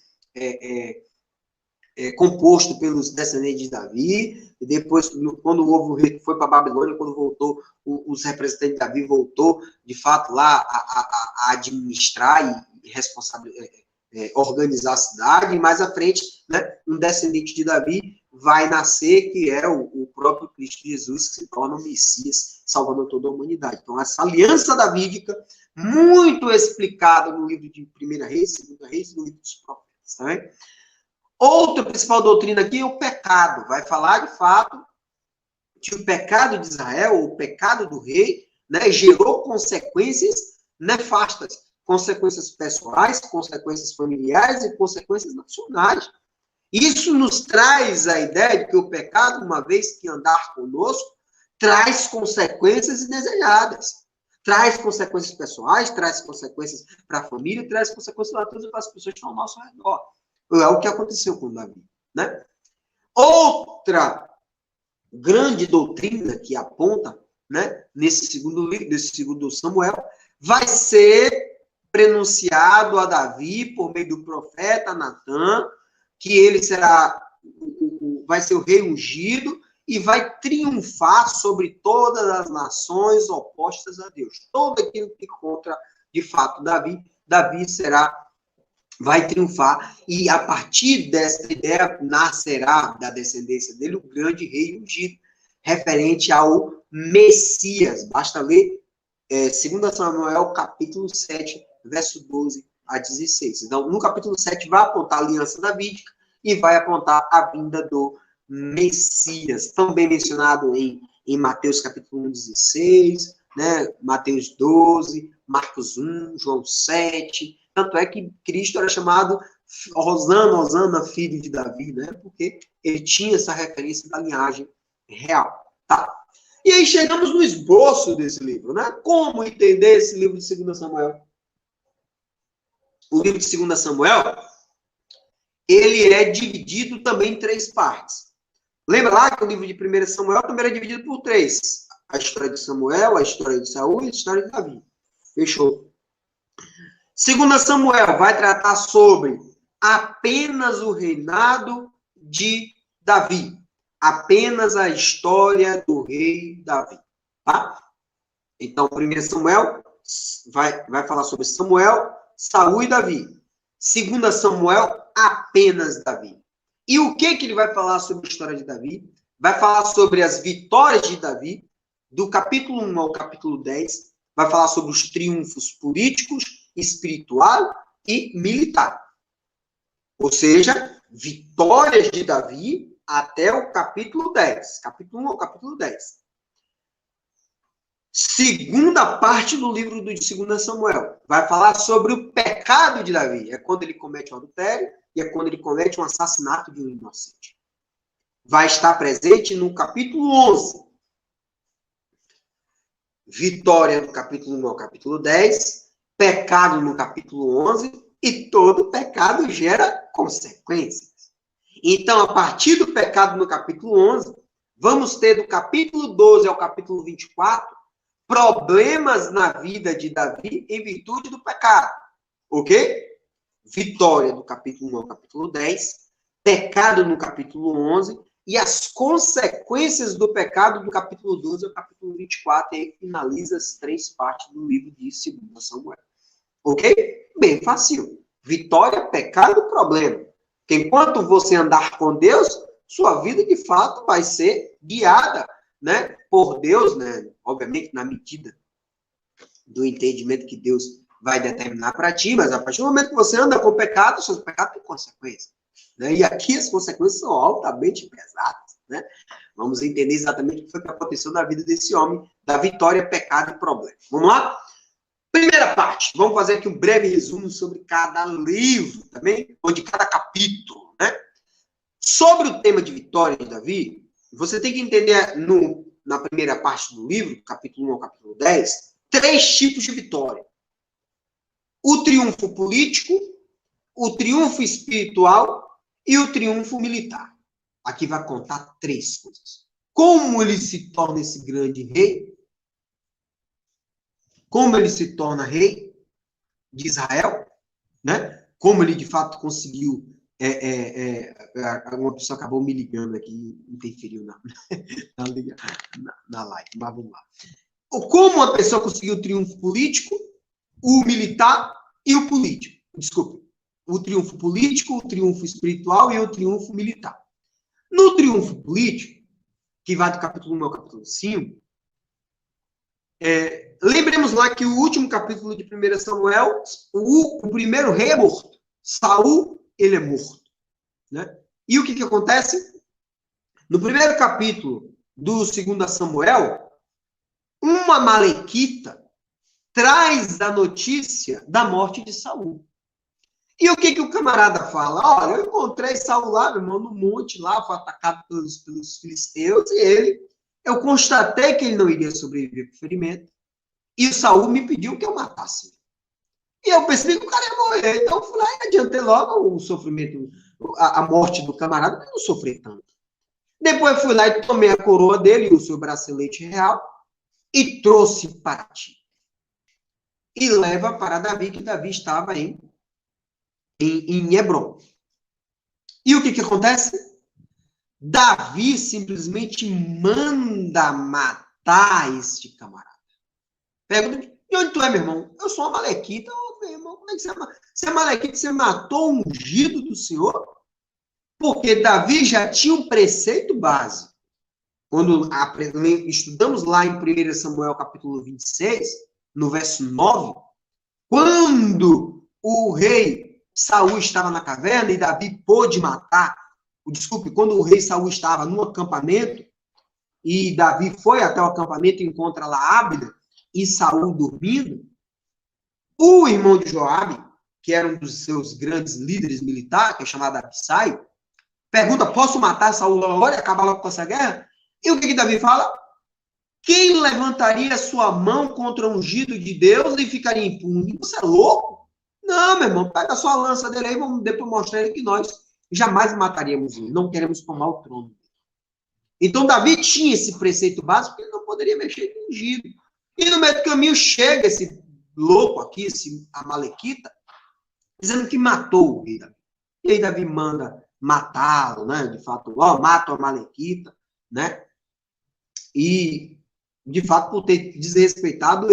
composto pelos descendentes de Davi, e depois, quando houve o rei que foi para a Babilônia, quando voltou, os representantes de Davi voltou, de fato, lá a administrar e organizar a cidade, e mais à frente, né, um descendente de Davi vai nascer, que é o próprio Cristo Jesus, que se torna o Messias, salvando toda a humanidade. Então, essa aliança davídica, muito explicada no livro de 1 Reis, 2 Reis, no livro dos profetas, tá vendo? Outra principal doutrina aqui é o pecado. Vai falar, de fato, que o pecado de Israel, ou o pecado do rei, né, gerou consequências nefastas. Consequências pessoais, consequências familiares e consequências nacionais. Isso nos traz a ideia de que o pecado, uma vez que andar conosco, traz consequências indesejadas. Traz consequências pessoais, traz consequências para a família, traz consequências para todas as pessoas que estão ao nosso redor. É o que aconteceu com Davi, né? Outra grande doutrina que aponta, né, nesse segundo Samuel, vai ser prenunciado a Davi por meio do profeta Natã, que ele vai ser o rei ungido e vai triunfar sobre todas as nações opostas a Deus. Todo aquilo que contra, de fato, Davi vai triunfar, e a partir dessa ideia nascerá da descendência dele o grande rei ungido, referente ao Messias. Basta ler 2 Samuel, capítulo 7, verso 12 a 16. Então, no capítulo 7 vai apontar a aliança davídica e vai apontar a vinda do Messias, também mencionado em Mateus capítulo 1, 16, né? Mateus 12, Marcos 1, João 7. Tanto é que Cristo era chamado Hosana, Hosana, filho de Davi, né? Porque ele tinha essa referência da linhagem real, tá? E aí chegamos no esboço desse livro, né? Como entender esse livro de 2 Samuel? O livro de 2 Samuel, ele é dividido também em 3 partes. Lembra lá que o livro de 1 Samuel também era dividido por 3. A história de Samuel, a história de Saul e a história de Davi. Fechou. 2 Samuel vai tratar sobre apenas o reinado de Davi. Apenas a história do rei Davi. Tá? Então, 1 Samuel vai falar sobre Samuel, Saul e Davi. 2 Samuel, apenas Davi. E o que ele vai falar sobre a história de Davi? Vai falar sobre as vitórias de Davi, do capítulo 1 ao capítulo 10. Vai falar sobre os triunfos políticos, espiritual e militar. Ou seja, vitórias de Davi até o capítulo 10. Capítulo 1 ao capítulo 10. Segunda parte do livro de 2 Samuel. Vai falar sobre o pecado de Davi. É quando ele comete o adultério e é quando ele comete um assassinato de um inocente. Vai estar presente no capítulo 11. Vitória no capítulo 1 ao capítulo 10. Pecado no capítulo 11. E todo pecado gera consequências. Então, a partir do pecado no capítulo 11, vamos ter do capítulo 12 ao capítulo 24, problemas na vida de Davi em virtude do pecado. Ok? Vitória do capítulo 1 ao capítulo 10, pecado no capítulo 11, e as consequências do pecado do capítulo 12 ao capítulo 24, e aí finaliza as 3 partes do livro de 2 Samuel. Ok? Bem fácil. Vitória, pecado, problema. Porque enquanto você andar com Deus, sua vida de fato vai ser guiada, né, por Deus, né? Obviamente na medida do entendimento que Deus vai determinar para ti, mas a partir do momento que você anda com pecado, seus pecados têm consequências. Né? E aqui as consequências são altamente pesadas. Né? Vamos entender exatamente o que foi que aconteceu na vida desse homem, da vitória, pecado e problema. Vamos lá? Primeira parte, vamos fazer aqui um breve resumo sobre cada livro também, ou de cada capítulo, né? Sobre o tema de vitória de Davi, você tem que entender na primeira parte do livro, capítulo 1 ao capítulo 10, 3 tipos de vitória. O triunfo político, o triunfo espiritual e o triunfo militar. Aqui vai contar 3 coisas. Como ele se torna esse grande rei, como ele se torna rei de Israel, né? Como ele de fato conseguiu. Uma pessoa acabou me ligando aqui, interferiu na live, mas vamos lá. Como uma pessoa conseguiu o triunfo político, o militar e o político. Desculpe. O triunfo político, o triunfo espiritual e o triunfo militar. No triunfo político, que vai do capítulo 1 ao capítulo 5, lembremos lá que o último capítulo de 1 Samuel, o primeiro rei é morto. Saul, ele é morto. Né? E o que acontece? No primeiro capítulo do 2 Samuel, uma amalequita traz a notícia da morte de Saul. E o que o camarada fala? Olha, eu encontrei Saul lá, meu irmão, no monte lá, foi atacado pelos filisteus, e eu constatei que ele não iria sobreviver para o ferimento, e o Saul me pediu que eu matasse. E eu percebi que o cara ia morrer, então eu fui lá e adiantei logo o sofrimento, a morte do camarada, para não sofrer tanto. Depois eu fui lá e tomei a coroa dele e o seu bracelete real, e trouxe para ti. E leva para Davi, que Davi estava em Hebron. E o que acontece? Davi simplesmente manda matar este camarada. Pergunta, de onde tu é, meu irmão? Eu sou uma malequita. Meu irmão, como é que você é malequita? Você matou o ungido do Senhor? Porque Davi já tinha um preceito base. Quando estudamos lá em 1 Samuel capítulo 26, no verso 9, quando o rei Saul estava na caverna e Davi pôde matar, quando o rei Saul estava no acampamento e Davi foi até o acampamento e encontra lá Ábner e Saul dormindo, o irmão de Joabe, que era um dos seus grandes líderes militares, que é chamado Abissai, pergunta, posso matar Saul agora e acabar logo com essa guerra? E o que Davi fala? Quem levantaria sua mão contra o ungido de Deus e ficaria impune? Você é louco? Não, meu irmão, pega a sua lança dele aí, vamos depois mostrar ele que nós jamais mataríamos ele, não queremos tomar o trono. Então, Davi tinha esse preceito básico, porque ele não poderia mexer com o ungido. E no meio do caminho chega esse louco aqui, esse amalequita, dizendo que matou o rei Davi. E aí Davi manda matá-lo, né? De fato, mata o amalequita, né? E, de fato, por ter desrespeitado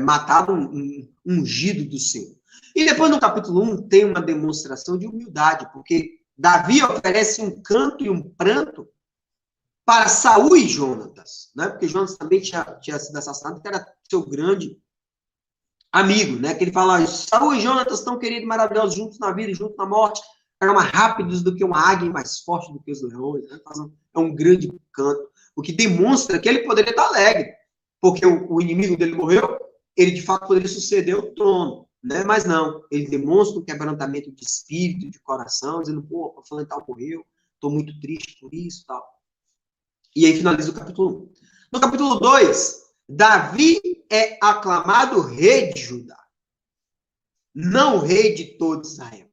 matado um ungido do Senhor. E depois, no capítulo 1, tem uma demonstração de humildade, porque Davi oferece um canto e um pranto para Saul e Jonatas, né? Porque Jonatas também tinha sido assassinado, que era seu grande amigo, né? Que ele fala, Saul e Jonatas estão queridos e maravilhosos, juntos na vida e juntos na morte, eram mais rápidos do que uma águia e mais fortes do que os leões, né? É um grande canto, o que demonstra que ele poderia estar alegre, porque o inimigo dele morreu, ele de fato poderia suceder o trono, né? Mas não, ele demonstra um quebrantamento de espírito, de coração, dizendo, pô, o fulano tal morreu, estou muito triste por isso e tal. E aí finaliza o capítulo 1. No capítulo 2, Davi é aclamado rei de Judá, não rei de todo Israel.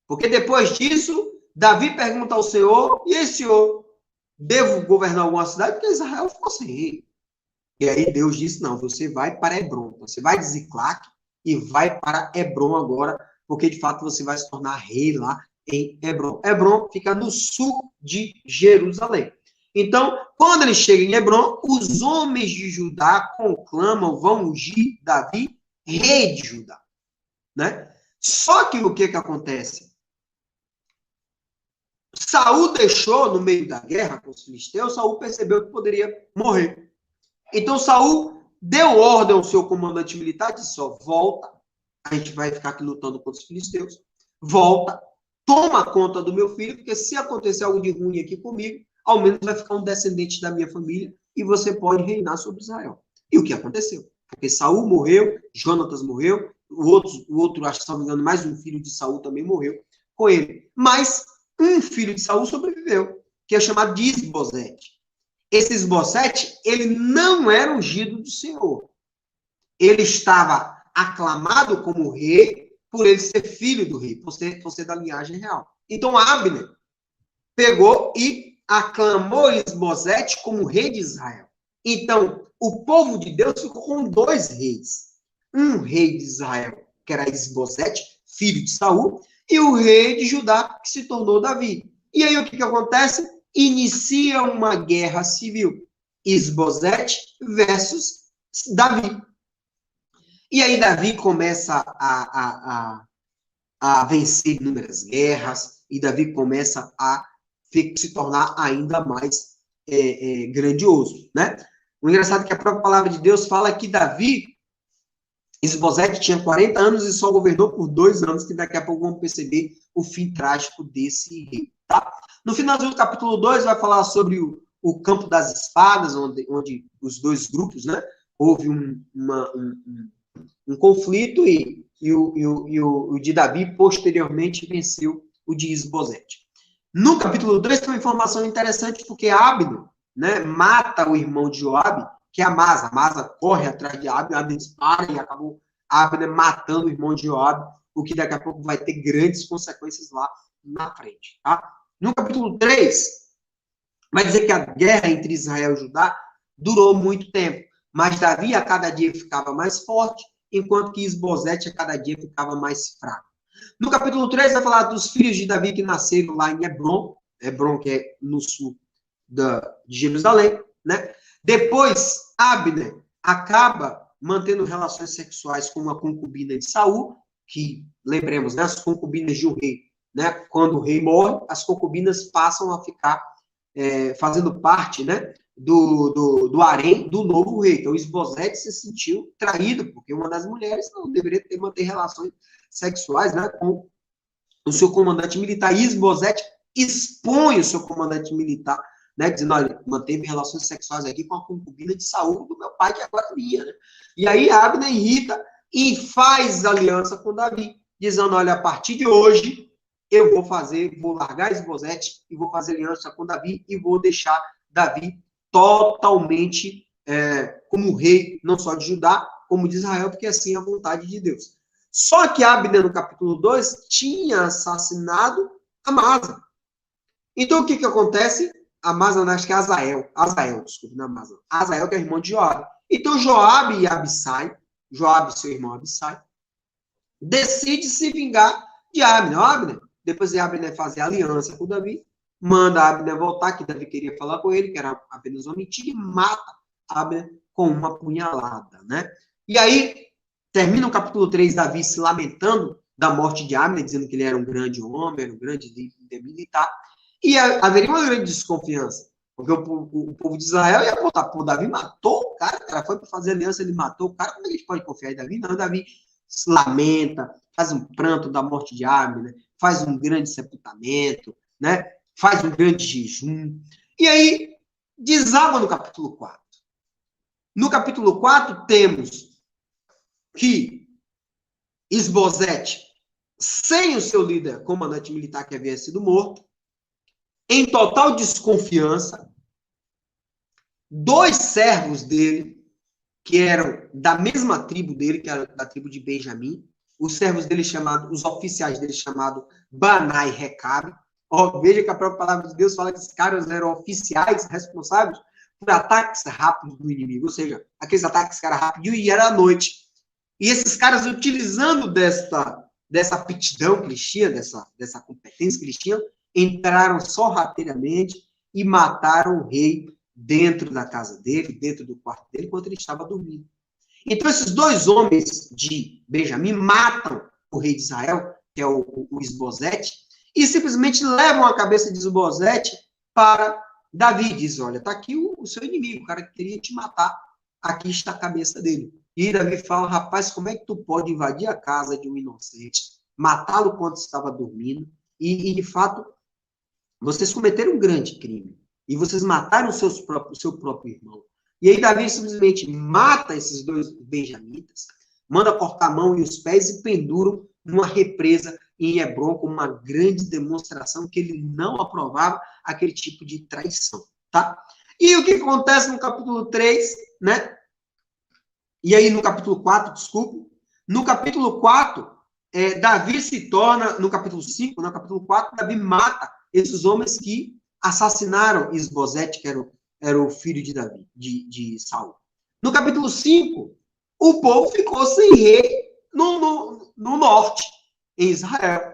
Porque depois disso, Davi pergunta ao Senhor, e aí, Senhor, devo governar alguma cidade? Porque Israel ficou sem rei. E aí Deus disse, não, você vai para Hebron. Você vai de Ziclac e vai para Hebron agora, porque de fato você vai se tornar rei lá em Hebron. Hebron fica no sul de Jerusalém. Então, quando ele chega em Hebron, os homens de Judá conclamam, vão ungir Davi rei de Judá. Né? Só que o que acontece? Saul deixou, no meio da guerra com os filisteus, Saul percebeu que poderia morrer. Então, Saul deu ordem ao seu comandante militar, disse, volta, a gente vai ficar aqui lutando contra os filisteus, volta, toma conta do meu filho, porque se acontecer algo de ruim aqui comigo, ao menos vai ficar um descendente da minha família e você pode reinar sobre Israel. E o que aconteceu? Porque Saul morreu, Jonatas morreu, o outro, acho que, se não me engano, mais um filho de Saul também morreu com ele. Mas um filho de Saul sobreviveu, que é chamado de Isbosete. Esse Isbosete, ele não era ungido do Senhor. Ele estava aclamado como rei por ele ser filho do rei, por ser da linhagem real. Então, Abner pegou e aclamou Isbosete como rei de Israel. Então, o povo de Deus ficou com dois reis. Um rei de Israel, que era Isbosete, filho de Saul, e o rei de Judá, que se tornou Davi. E aí, o que acontece? Inicia uma guerra civil. Isbosete versus Davi. E aí, Davi começa a vencer inúmeras guerras, e Davi começa a se tornar ainda mais grandioso, né? O engraçado é que a própria palavra de Deus fala que Davi, Isbosete, tinha 40 anos e só governou por 2 anos, que daqui a pouco vamos perceber o fim trágico desse rei, tá? No finalzinho do capítulo 2 vai falar sobre o campo das espadas, onde os dois grupos, né? Houve um conflito e o de Davi posteriormente venceu o de Isbosete. No capítulo 2 tem uma informação interessante, porque Abner, né, mata o irmão de Joabe, que é Amasa. Amasa corre atrás de Abner, Abner dispara e acabou Abner matando o irmão de Joabe, o que daqui a pouco vai ter grandes consequências lá na frente. Tá? No capítulo 3, vai dizer que a guerra entre Israel e Judá durou muito tempo, mas Davi a cada dia ficava mais forte, enquanto que Isbosete a cada dia ficava mais fraco. No capítulo 3 vai falar dos filhos de Davi que nasceram lá em Hebron, que é no sul de Jerusalém, né? Depois, Abner acaba mantendo relações sexuais com uma concubina de Saul, que, lembremos, né, as concubinas de um rei, né? Quando o rei morre, as concubinas passam a ficar fazendo parte, né, do harém do novo rei. Então, Isbosete se sentiu traído, porque uma das mulheres não deveria manter relações sexuais, né, com o seu comandante militar. Isbosete expõe o seu comandante militar, né, dizendo, olha, manteve relações sexuais aqui com a concubina de Saul, do meu pai, que agora é minha, né? E aí Abner irrita e faz aliança com Davi, dizendo, olha, a partir de hoje, eu vou largar Isbosete e vou fazer aliança com Davi e vou deixar Davi totalmente como rei, não só de Judá, como de Israel, porque assim é a vontade de Deus. Só que Abner, no capítulo 2, tinha assassinado Amasa. Então, o que acontece? Amasa, acho que é Azael, desculpe, não é Amasa. Azael, que é irmão de Joabe. Então, Joabe e Abissai, Joabe, seu irmão Abissai, decide se vingar de Abner. Abner, depois de Abner fazer aliança com Davi, manda Abner voltar, que Davi queria falar com ele, que era apenas uma mentira, e mata Abner com uma punhalada, né? E aí, termina o capítulo 3, Davi se lamentando da morte de Abner, dizendo que ele era um grande homem, era um grande líder militar, e haveria uma grande desconfiança, porque o povo de Israel ia apontar, pô, Davi matou o cara foi para fazer aliança, ele matou o cara, como é que a gente pode confiar em Davi? Não, Davi se lamenta, faz um pranto da morte de Abner, faz um grande sepultamento, né? Faz um grande jejum, e aí desaba no capítulo 4. No capítulo 4 temos que Isbosete, sem o seu líder, comandante militar que havia sido morto, em total desconfiança, 2 servos dele, que eram da mesma tribo dele, que era da tribo de Benjamim, os servos dele chamados, os oficiais dele chamados Banai e Recabe. Veja que a própria palavra de Deus fala que esses caras eram oficiais responsáveis por ataques rápidos do inimigo, ou seja, aqueles ataques que eram rápidos e era à noite. E esses caras, utilizando dessa aptidão que eles tinham, dessa competência que eles tinham, entraram sorrateiramente e mataram o rei dentro da casa dele, dentro do quarto dele, enquanto ele estava dormindo. Então, esses 2 homens de Benjamim matam o rei de Israel, que é o Isbosete, e simplesmente levam a cabeça de Isbosete para Davi. Diz, olha, está aqui o seu inimigo, o cara que queria te matar, aqui está a cabeça dele. E Davi fala, rapaz, como é que tu pode invadir a casa de um inocente, matá-lo quando estava dormindo, e de fato, vocês cometeram um grande crime, e vocês mataram o seu próprio irmão. E aí Davi simplesmente mata esses dois benjamitas, manda cortar a mão e os pés e penduram numa represa em Hebron, com uma grande demonstração que ele não aprovava aquele tipo de traição, tá? E o que acontece no capítulo 3, né? E aí no capítulo 4, desculpa, no capítulo 4, Davi se torna, no capítulo 5, no capítulo 4, Davi mata esses homens que assassinaram Isbosete, que era o filho de Davi, de Saul. No capítulo 5, o povo ficou sem rei no norte, em Israel.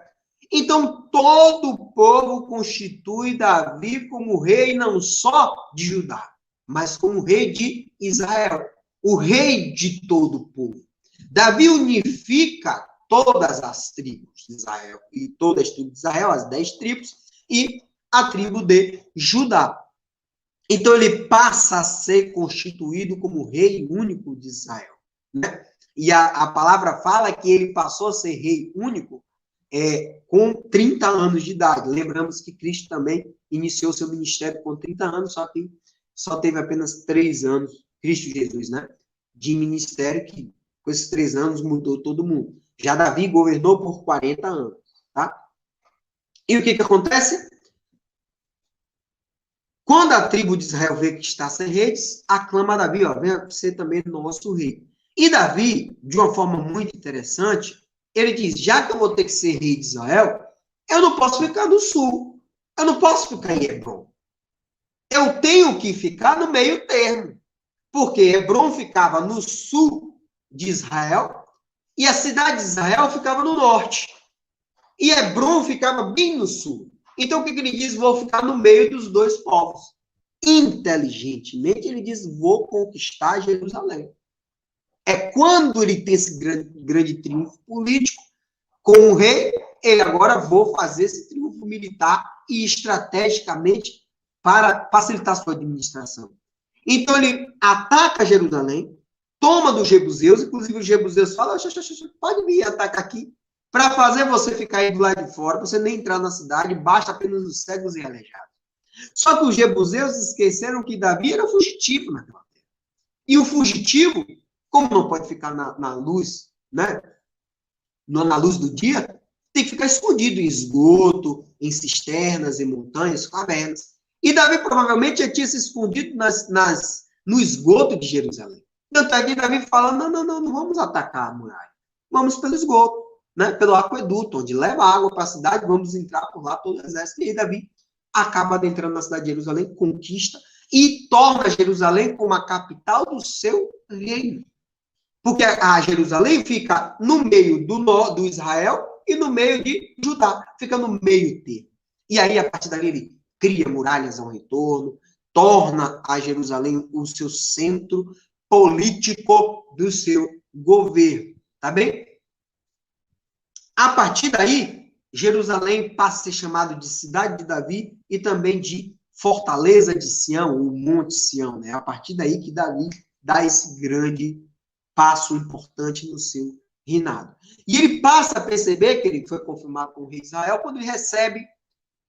Então, todo o povo constitui Davi como rei não só de Judá, mas como rei de Israel, o rei de todo o povo. Davi unifica todas as tribos de Israel, e todas as tribos de Israel, as 10 tribos, e a tribo de Judá. Então, ele passa a ser constituído como rei único de Israel, né? E a palavra fala que ele passou a ser rei único com 30 anos de idade. Lembramos que Cristo também iniciou seu ministério com 30 anos, só que só teve apenas 3 anos, Cristo Jesus, né? De ministério, que com esses 3 anos mudou todo mundo. Já Davi governou por 40 anos, tá? E o que acontece? Quando a tribo de Israel vê que está sem reis, aclama a Davi, ó, venha ser também nosso rei. E Davi, de uma forma muito interessante, ele diz, já que eu vou ter que ser rei de Israel, eu não posso ficar no sul, eu não posso ficar em Hebron. Eu tenho que ficar no meio termo, porque Hebron ficava no sul de Israel e a cidade de Israel ficava no norte. E Hebron ficava bem no sul. Então, o que ele diz? Vou ficar no meio dos dois povos. Inteligentemente, ele diz, vou conquistar Jerusalém. É quando ele tem esse grande triunfo político com o rei, ele agora vou fazer esse triunfo militar e estrategicamente para facilitar sua administração. Então, ele ataca Jerusalém, toma dos jebuseus, inclusive os jebuseus falam, pode vir atacar aqui, para fazer você ficar aí do lado de fora, você nem entrar na cidade, basta apenas os cegos e aleijados. Só que os jebuseus esqueceram que Davi era fugitivo naquela terra. E o fugitivo, como não pode ficar na luz, né? Na luz do dia, tem que ficar escondido em esgoto, em cisternas, em montanhas, cavernas. E Davi provavelmente já tinha se escondido no esgoto de Jerusalém. Tanto é que Davi fala, não vamos atacar a muralha. Vamos pelo esgoto, né? Pelo aqueduto, onde leva água para a cidade, vamos entrar por lá todo o exército. E aí Davi acaba adentrando na cidade de Jerusalém, conquista e torna Jerusalém como a capital do seu reino. Porque a Jerusalém fica no meio do Israel e no meio de Judá. Fica no meio termo. E aí, a partir dali, ele cria muralhas ao retorno, torna a Jerusalém o seu centro político do seu governo. Tá bem? A partir daí, Jerusalém passa a ser chamado de cidade de Davi e também de fortaleza de Sião, o Monte Sião, né? A partir daí que Davi dá esse grande passo importante no seu reinado. E ele passa a perceber que ele foi confirmado como rei de Israel quando ele recebe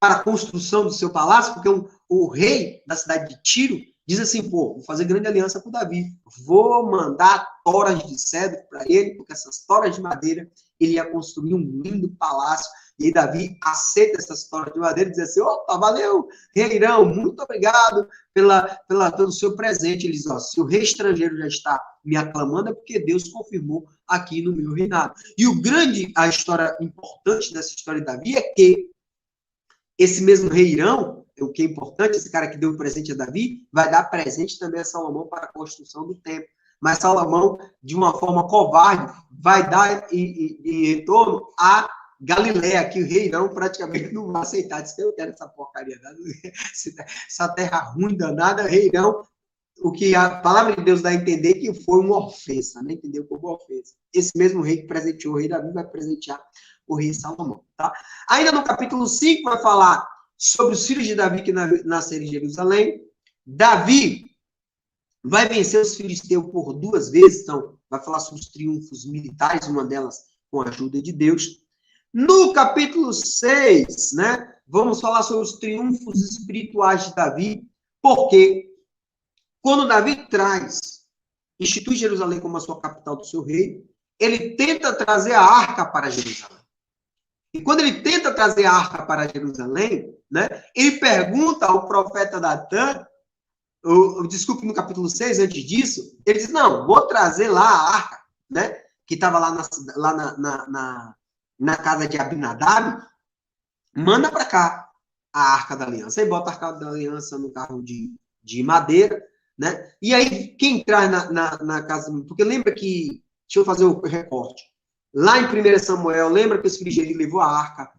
para a construção do seu palácio, porque o rei da cidade de Tiro diz assim, vou fazer grande aliança com Davi, vou mandar toras de cedro para ele, porque essas toras de madeira, ele ia construir um lindo palácio, e aí Davi aceita essas toras de madeira e diz assim, opa, valeu, reirão, muito obrigado pelo seu presente. Ele diz, ó, se o rei estrangeiro já está me aclamando, é porque Deus confirmou aqui no meu reinado. E a história importante dessa história de Davi é que esse mesmo rei Irão, o que é importante, esse cara que deu o presente a Davi, vai dar presente também a Salomão para a construção do templo. Mas Salomão, de uma forma covarde, vai dar em retorno a Galileia, que o rei Irão praticamente não vai aceitar. Diz que eu quero essa porcaria, essa terra ruim danada, rei Irão, o que a palavra de Deus dá a entender que foi uma ofensa, né? Entendeu? Como uma ofensa. Esse mesmo rei que presenteou o rei Davi vai presentear o rei Salomão, tá? Ainda no capítulo 5 vai falar sobre os filhos de Davi que nasceram em Jerusalém. Davi vai vencer os filisteus por 2 vezes, então vai falar sobre os triunfos militares, uma delas com a ajuda de Deus. No capítulo 6, né, vamos falar sobre os triunfos espirituais de Davi, porque Quando Davi institui Jerusalém como a sua capital do seu reino, ele tenta trazer a arca para Jerusalém. E quando ele tenta trazer a arca para Jerusalém, né, ele pergunta ao profeta Natan, desculpe, no capítulo 6, antes disso, ele diz, não, vou trazer lá a arca, né, que estava lá, na casa de Abinadab, manda para cá a Arca da Aliança. Aí bota a Arca da Aliança no carro de madeira, né? E aí, quem traz na casa... Porque lembra que... Deixa eu fazer o recorte. Lá em 1 Samuel, lembra que os filisteus levou a Arca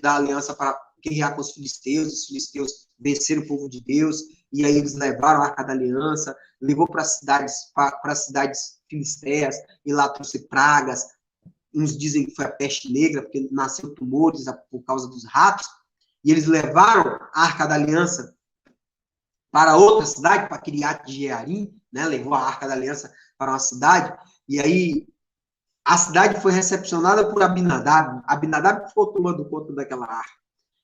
da Aliança para guerrear com os filisteus venceram o povo de Deus, e aí eles levaram a Arca da Aliança, levou para as cidades filisteias, e lá trouxe pragas. Uns dizem que foi a peste negra, porque nasceu tumores por causa dos ratos, e eles levaram a Arca da Aliança para outra cidade, para Kiriat Jearim, né? Levou a Arca da Aliança para uma cidade, e aí a cidade foi recepcionada por Abinadab. Abinadab ficou tomando conta daquela arca.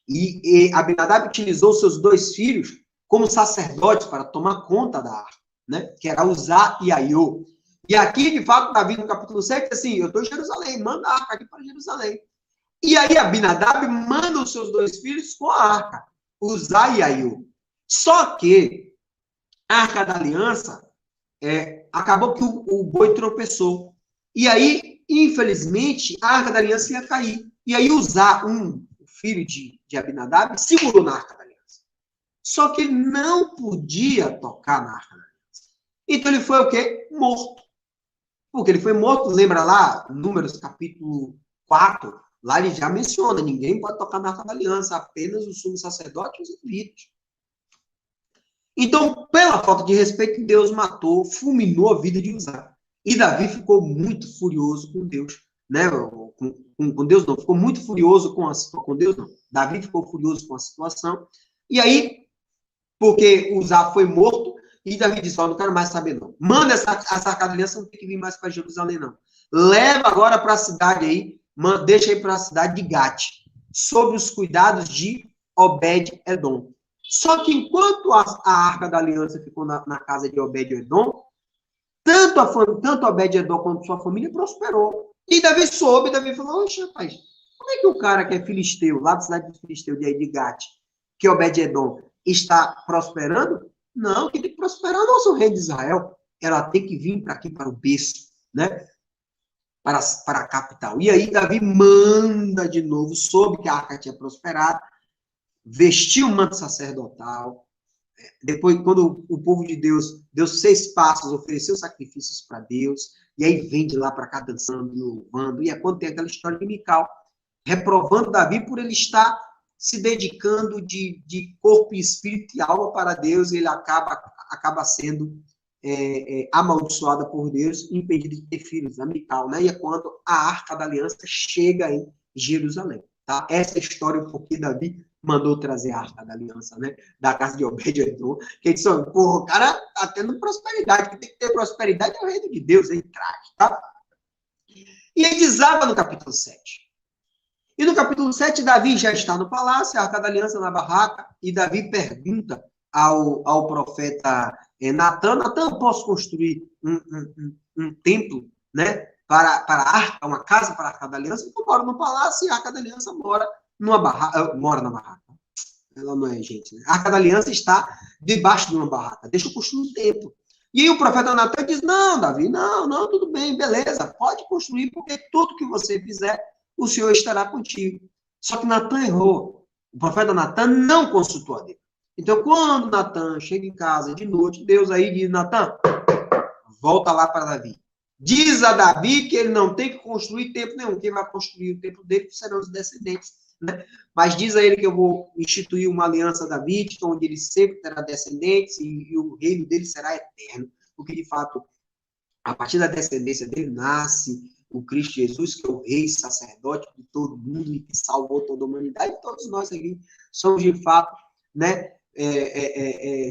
E Abinadab utilizou seus 2 filhos como sacerdotes para tomar conta da arca, né? Que era Uzá e Aiô. E aqui, de fato, Davi, no capítulo 7, assim, eu estou em Jerusalém, manda a arca aqui para Jerusalém. E aí Abinadab manda os seus 2 filhos com a arca, Uzá e Aiô. Só que a Arca da Aliança, acabou que o boi tropeçou. E aí, infelizmente, a Arca da Aliança ia cair. E aí Uzá, o filho de Abinadab, segurou na Arca da Aliança. Só que ele não podia tocar na Arca da Aliança. Então ele foi o quê? Morto. Porque ele foi morto, lembra lá, Números capítulo 4, lá ele já menciona, ninguém pode tocar na Arca da Aliança, apenas o sumo sacerdote e os levitas. Então, pela falta de respeito, Deus matou, fulminou a vida de Uzá. E Davi ficou muito furioso com Deus, né? Com Deus não, ficou muito furioso com Deus não. Davi ficou furioso com a situação. E aí, porque Uzá foi morto, e Davi disse, não quero mais saber não. Manda essa Arca da Aliança, não tem que vir mais para Jerusalém não. Leva agora para a cidade aí, deixa aí para a cidade de Gate, sob os cuidados de Obed-Edom. Só que enquanto a Arca da Aliança ficou na casa de Obed-Edom, tanto Obed-Edom quanto sua família prosperou. E Davi soube, Davi falou, oxe, rapaz, como é que o cara que é filisteu, lá da cidade de Filisteu, de Gate, que Obed-Edom, está prosperando? Não, quem tem que prosperar é o nosso rei de Israel. Ela tem que vir para aqui, para o berço, né? Para a capital. E aí Davi manda de novo, soube que a arca tinha prosperado, vestiu o manto sacerdotal. Depois, quando o povo de Deus deu 6 passos, ofereceu sacrifícios para Deus, e aí vem de lá para cá dançando, louvando, e é quando tem aquela história de Mical, reprovando Davi por ele estar se dedicando de corpo, espírito e alma para Deus, e ele acaba sendo amaldiçoada por Deus, impedido de ter filhos, a Mical, né? E é quando a Arca da Aliança chega em Jerusalém, tá? Essa é a história porque Davi mandou trazer a Arca da Aliança, né? Da casa de Obed-Edom, que disse, porra, o cara tá tendo prosperidade, que tem que ter prosperidade é o reino de Deus, aí traz, tá? E aí desaba no capítulo 7. E no capítulo 7, Davi já está no palácio, a Arca da Aliança na barraca, e Davi pergunta ao profeta Natan, eu posso construir um templo, né, para a Arca, uma casa para a Arca da Aliança? Eu moro no palácio e a Arca da Aliança mora na barraca. Ela não é gente, né? A Arca da Aliança está debaixo de uma barraca. Deixa eu construir um templo. E aí o profeta Natan diz, não, Davi, não, tudo bem, beleza, pode construir, porque tudo que você fizer, o Senhor estará contigo. Só que Natan errou. O profeta Natan não consultou a Deus. Então, quando Natan chega em casa de noite, Deus aí diz, Natan, volta lá para Davi. Diz a Davi que ele não tem que construir templo nenhum. Quem vai construir o templo dele serão os descendentes. Né? Mas diz a ele que eu vou instituir uma aliança davídica, onde ele sempre terá descendentes e o reino dele será eterno. Porque, de fato, a partir da descendência dele nasce o Cristo Jesus, que é o rei sacerdote de todo mundo e que salvou toda a humanidade. Todos nós aqui somos, de fato, né,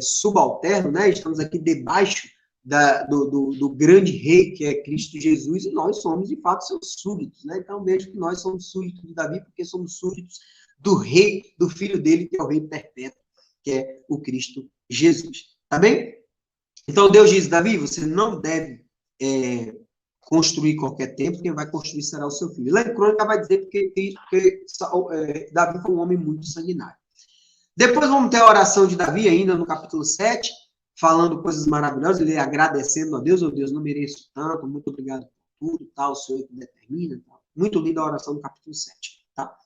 subalternos, né? Estamos aqui debaixo do grande rei, que é Cristo Jesus, e nós somos, de fato, seus súditos. Né? Então, vejo que nós somos súditos de Davi, porque somos súditos do rei, do filho dele, que é o rei perpétuo, que é o Cristo Jesus. Tá bem? Então Deus diz, Davi, você não deve construir qualquer templo, quem vai construir será o seu filho. Lá em Crônica vai dizer porque Davi foi um homem muito sanguinário. Depois vamos ter a oração de Davi, ainda no capítulo 7, falando coisas maravilhosas, ele agradecendo a Deus, oh Deus, não mereço tanto, muito obrigado por tudo, tal, o Senhor que determina, tal. Muito linda a oração do capítulo 7. Tá?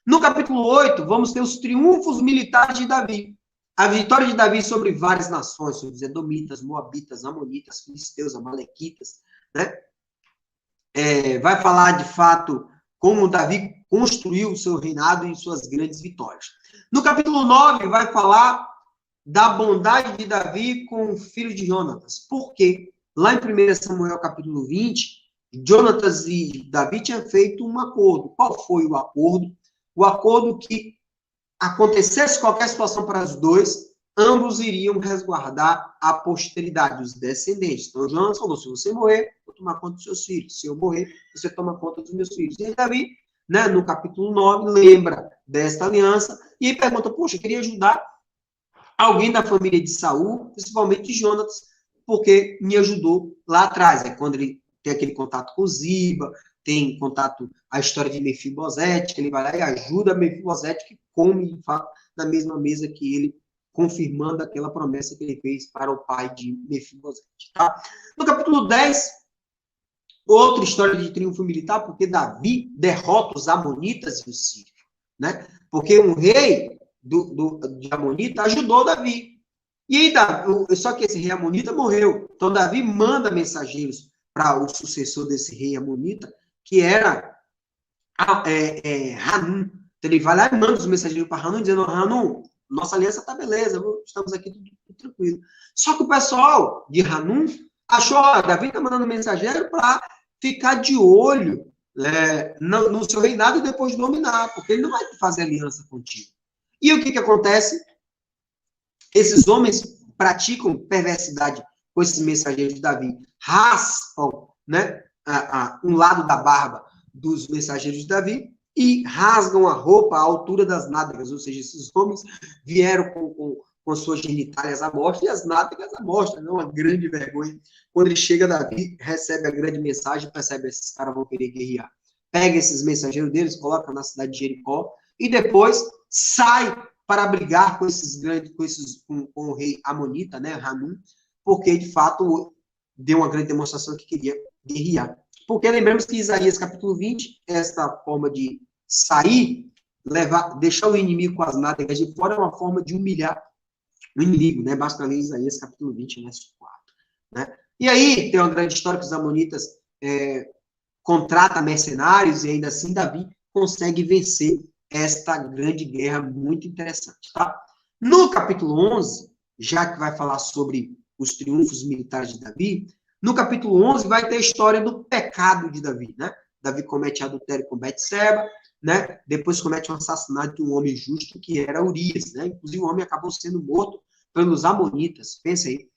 No capítulo 8, vamos ter os triunfos militares de Davi. A vitória de Davi sobre várias nações, sobre os edomitas, moabitas, amonitas, filisteus, amalequitas, né? Vai falar, de fato, como Davi construiu o seu reinado e suas grandes vitórias. No capítulo 9, vai falar da bondade de Davi com o filho de Jonatas. Por quê? Lá em 1 Samuel, capítulo 20, Jonatas e Davi tinham feito um acordo. Qual foi o acordo? O acordo que acontecesse qualquer situação para os dois, ambos iriam resguardar a posteridade, os descendentes. Então, Jonas falou, se você morrer, vou tomar conta dos seus filhos. Se eu morrer, você toma conta dos meus filhos. E Davi, né, no capítulo 9, lembra desta aliança e pergunta, poxa, eu queria ajudar alguém da família de Saul, principalmente de Jonatas, porque me ajudou lá atrás. É quando ele tem aquele contato com Ziba, tem contato, a história de Mefibosete, que ele vai lá e ajuda Mefibosete, que come, de fato, na mesma mesa que ele, confirmando aquela promessa que ele fez para o pai de Mefibosete. Tá? No capítulo 10, outra história de triunfo militar, porque Davi derrota os amonitas e os sírios. Né? Porque um rei de Amonita ajudou Davi. E aí, só que esse rei Amonita morreu. Então, Davi manda mensageiros para o sucessor desse rei Amonita, que era Hanun. Então, ele vai lá e manda os mensageiros para Hanun, dizendo, Hanun, nossa aliança está beleza, estamos aqui tudo tranquilo. Só que o pessoal de Hanun achou, Davi está mandando mensageiro para ficar de olho no seu reinado e depois dominar, porque ele não vai fazer aliança contigo. E o que acontece? Esses homens praticam perversidade com esses mensageiros de Davi, raspam, né, um lado da barba dos mensageiros de Davi e rasgam a roupa à altura das nádegas, ou seja, esses homens vieram com suas genitálias à mostra e as nádegas à mostra, né, uma grande vergonha. Quando ele chega, Davi recebe a grande mensagem, percebe que esses caras vão querer guerrear. Pega esses mensageiros deles, coloca na cidade de Jericó e depois sai para brigar com com o rei Amonita, né, Hanun, porque de fato deu uma grande demonstração que queria guerrear. Porque lembramos que Isaías capítulo 20, esta forma de sair, deixar o inimigo com as nádegas de fora é uma forma de humilhar o inimigo, né? Basta ler Isaías capítulo 20, verso 4. Né? E aí tem uma grande história que os amonitas contratam mercenários e ainda assim Davi consegue vencer esta grande guerra muito interessante. Tá? No capítulo 11, já que vai falar sobre os triunfos militares de Davi, no capítulo 11 vai ter a história do pecado de Davi, né? Davi comete adultério com Betseba, né? Depois comete um assassinato de um homem justo que era Urias, né? Inclusive o homem acabou sendo morto pelos amonitas. Pensa aí,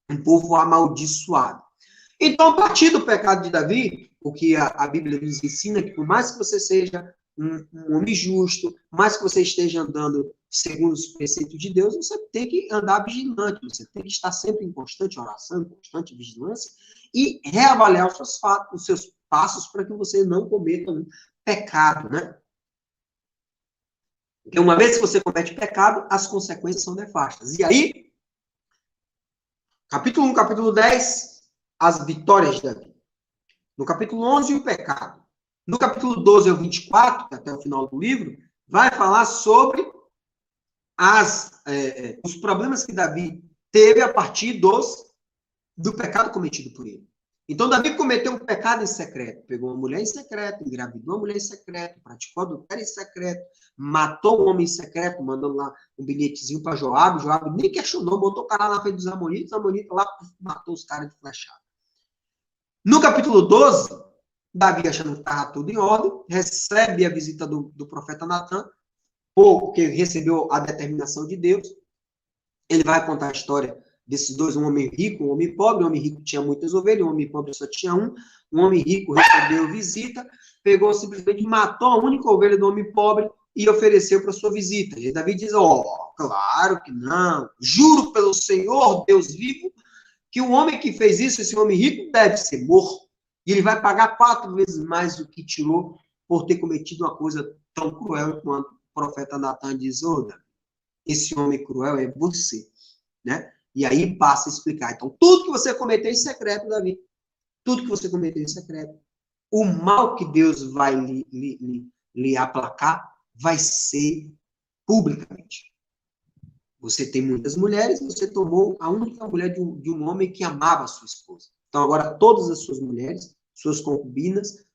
um povo amaldiçoado. Então, a partir do pecado de Davi, o que a Bíblia nos ensina, que por mais que você seja um homem justo, mais que você esteja andando segundo os preceitos de Deus, você tem que andar vigilante, você tem que estar sempre em constante oração, em constante vigilância, e reavaliar os seus passos para que você não cometa um pecado, né? Porque uma vez que você comete pecado, as consequências são nefastas. E aí, capítulo 1, capítulo 10, as vitórias de Davi. No capítulo 11, o pecado. No capítulo 12 ao 24, até o final do livro, vai falar sobre os problemas que Davi teve a partir do pecado cometido por ele. Então, Davi cometeu um pecado em secreto. Pegou uma mulher em secreto, engravidou uma mulher em secreto, praticou adultério em secreto, matou um homem em secreto, mandando lá um bilhetezinho para Joabe. Joabe nem questionou, botou o cara lá na frente dos amonitas, lá matou os caras de flechada. No capítulo 12, Davi, achando que estava tudo em ordem, recebe a visita do profeta Natan, porque recebeu a determinação de Deus. Ele vai contar a história desses dois, um homem rico, um homem pobre. O homem rico tinha muitas ovelhas, um homem pobre só tinha um. Um homem rico recebeu visita, pegou simplesmente, matou a única ovelha do homem pobre e ofereceu para sua visita. E Davi diz, claro que não, juro pelo Senhor, Deus vivo, que o homem que fez isso, esse homem rico, deve ser morto. E ele vai pagar 4 vezes mais do que tirou por ter cometido uma coisa tão cruel quanto o profeta Natan diz, esse homem cruel é você, né? E aí passa a explicar. Então, tudo que você cometeu em secreto, Davi, tudo que você cometeu em secreto, o mal que Deus vai lhe aplacar vai ser publicamente. Você tem muitas mulheres, você tomou a única mulher de um homem que amava a sua esposa. Então, agora, todas as suas mulheres, suas concubinas,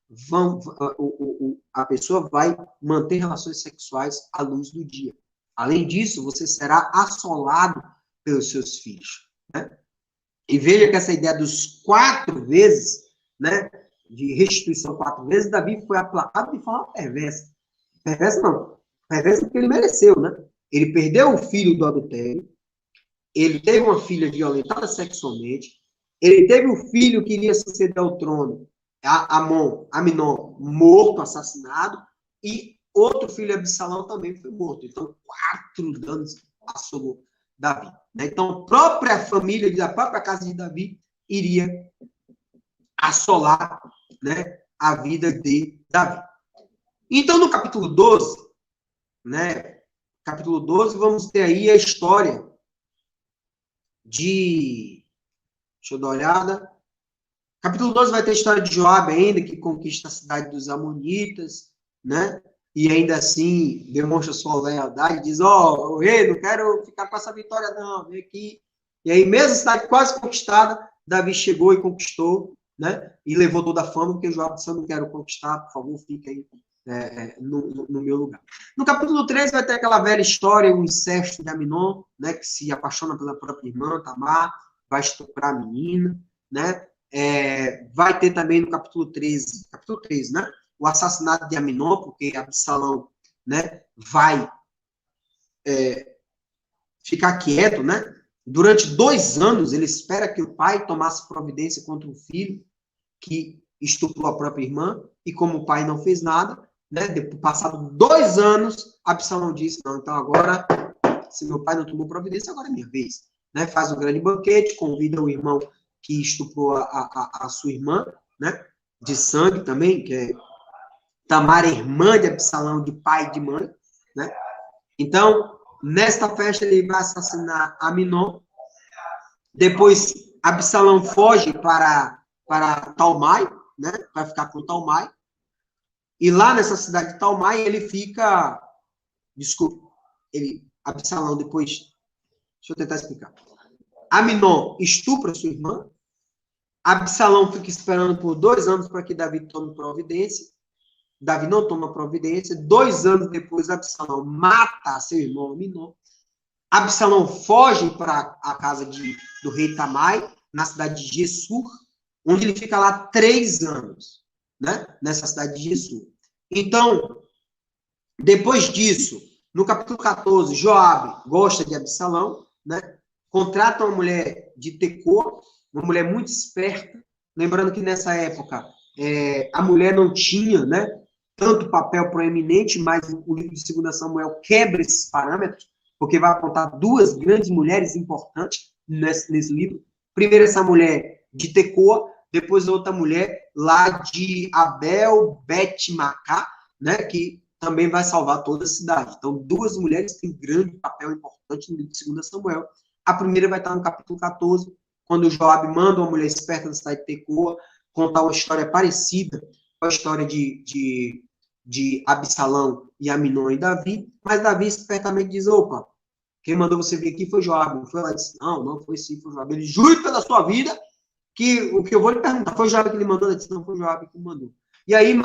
a pessoa vai manter relações sexuais à luz do dia. Além disso, você será assolado pelos seus filhos. Né? E veja que essa ideia dos 4 vezes, né, de restituição 4 vezes, Davi foi aplacado de forma perversa. Perversa não. Perversa porque ele mereceu, né? Ele perdeu o filho do adultério, ele teve uma filha violentada sexualmente, ele teve um filho que iria suceder ao trono, Aminon, morto, assassinado, e outro filho, Absalão, também foi morto. Então, 4 danos assolou Davi. Né? Então, a própria família, da própria casa de Davi, iria assolar, né, a vida de Davi. Então, no capítulo 12, né, capítulo 12, vamos ter aí a história de... Deixa eu dar uma olhada. Capítulo 12 vai ter a história de Joabe ainda, que conquista a cidade dos Amonitas, né? E ainda assim demonstra sua lealdade, diz, o rei, não quero ficar com essa vitória não, vem aqui. E aí, mesmo a cidade quase conquistada, Davi chegou e conquistou, né? E levou toda a fama, porque Joabe disse, eu não quero conquistar, por favor, fica aí no meu lugar. No capítulo 13 vai ter aquela velha história, o incesto de Aminon, né? Que se apaixona pela própria irmã, Tamar, vai estuprar a menina, né? Vai ter também no capítulo 13, né? O assassinato de Aminon, porque Absalão, né, vai ficar quieto, né? Durante 2 anos, ele espera que o pai tomasse providência contra o filho que estuprou a própria irmã, e como o pai não fez nada, né? Passado 2 anos, Absalão disse, não, então agora, se meu pai não tomou providência, agora é minha vez. Né? Faz um grande banquete, convida o irmão que estuprou a sua irmã, né? De sangue também, que é Tamar, irmã de Absalão, de pai e de mãe, né? Então, nesta festa, ele vai assassinar Aminon. Depois, Absalão foge para Talmai, né? Vai ficar com Talmai. E lá nessa cidade de Talmai, ele fica... Desculpa, Absalão depois... Deixa eu tentar explicar. Aminon estupra sua irmã. Absalão fica esperando por 2 anos para que Davi tome providência. Davi não toma providência. 2 anos depois, Absalão mata seu irmão Aminon. Absalão foge para a casa do rei Tamai, na cidade de Gessur, onde ele fica lá 3 anos, né? Nessa cidade de Gessur. Então, depois disso, no capítulo 14, Joabe gosta de Absalão, né? Contrata uma mulher de Tecoa, uma mulher muito esperta, lembrando que nessa época a mulher não tinha, né, tanto papel proeminente, mas o livro de 2 Samuel quebra esses parâmetros, porque vai apontar 2 grandes mulheres importantes nesse livro. Primeiro essa mulher de Tecoa, depois outra mulher lá de Abel Bet-Macá, né, que também vai salvar toda a cidade. Então, 2 mulheres têm grande papel importante no livro de 2 Samuel. A primeira vai estar no capítulo 14, quando Joabe manda uma mulher esperta da cidade de Tecoa contar uma história parecida com a história de Absalão e Aminon e Davi, mas Davi espertamente diz, opa, quem mandou você vir aqui foi Joabe. Não foi lá, disse, não foi sim, foi Joabe. Ele jura pela sua vida que o que eu vou lhe perguntar, foi Joabe que ele mandou? Ele disse, não, foi Joabe que mandou. E aí,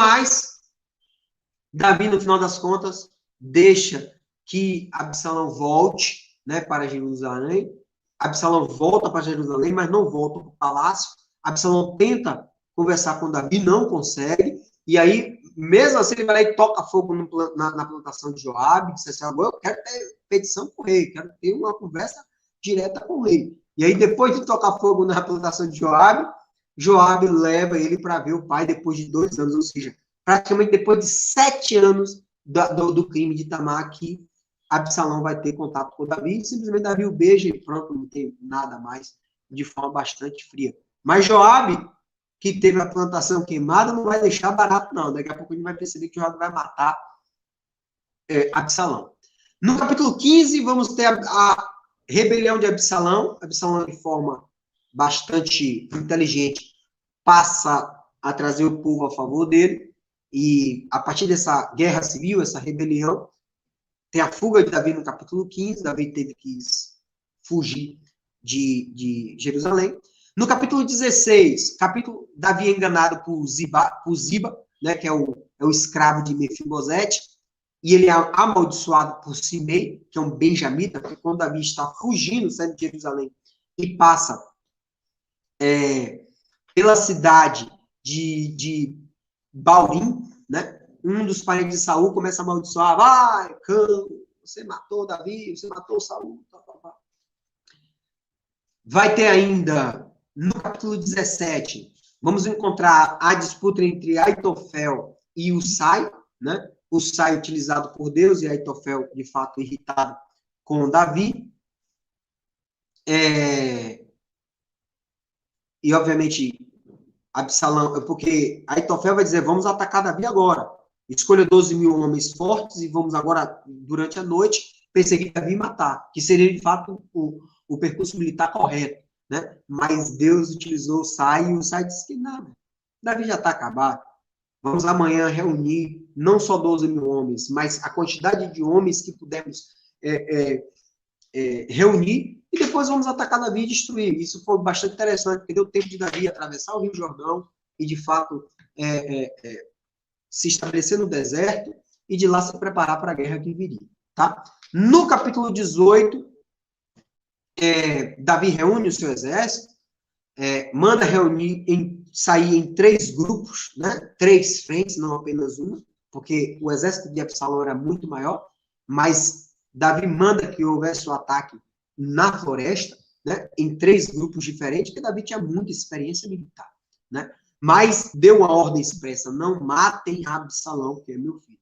Davi, no final das contas, deixa que Absalão volte, né, para Jerusalém. Absalão volta para Jerusalém, mas não volta para o palácio. Absalão tenta conversar com Davi, não consegue. E aí, mesmo assim, ele vai lá e toca fogo na plantação de Joabe. Diz assim, agora eu quero ter petição com o rei, quero ter uma conversa direta com o rei. E aí, depois de tocar fogo na plantação de Joabe leva ele para ver o pai depois de 2 anos, ou seja, praticamente depois de 7 anos do crime de Tamar, que Absalão vai ter contato com Davi, simplesmente Davi o beija e pronto, não tem nada mais. de forma bastante fria. Mas Joabe, que teve a plantação queimada, não vai deixar barato, não. Daqui a pouco a gente vai perceber que Joabe vai matar Absalão. No capítulo 15, vamos ter a rebelião de Absalão. Absalão, de forma bastante inteligente, passa a trazer o povo a favor dele. E a partir dessa guerra civil, essa rebelião, tem a fuga de Davi no capítulo 15. Davi teve que fugir de Jerusalém. No capítulo 16, Davi é enganado por Ziba, né, que é o escravo de Mefibosete, e ele é amaldiçoado por Simei, que é um benjamita, porque quando Davi está fugindo, saindo de Jerusalém, e passa pela cidade de Baurim, né, um dos parentes de Saul começa a amaldiçoar, vai, cão, você matou Davi, você matou Saul, Vai ter ainda, no capítulo 17, vamos encontrar a disputa entre Aitofel e Usai, né? Usai utilizado por Deus e Aitofel, de fato, irritado com Davi. E, obviamente, Absalão, porque Aitofel vai dizer, vamos atacar Davi agora. Escolha 12 mil homens fortes e vamos agora, durante a noite, perseguir Davi e matar, que seria, de fato, o percurso militar correto, né? Mas Deus utilizou o Sai, e o Sai disse que não, Davi já está acabado. Vamos amanhã reunir não só 12 mil homens, mas a quantidade de homens que pudermos reunir, e depois vamos atacar Davi e destruir. Isso foi bastante interessante, porque deu tempo de Davi atravessar o Rio Jordão e, de fato, se estabelecer no deserto e de lá se preparar para a guerra que viria. Tá? No capítulo 18, Davi reúne o seu exército, manda sair em 3 grupos, né? 3 frentes, não apenas uma, porque o exército de Absalão era muito maior, mas Davi manda que houvesse o ataque na floresta, né? Em 3 grupos diferentes, porque Davi tinha muita experiência militar, né? Mas deu uma ordem expressa, não matem Absalão, que é meu filho.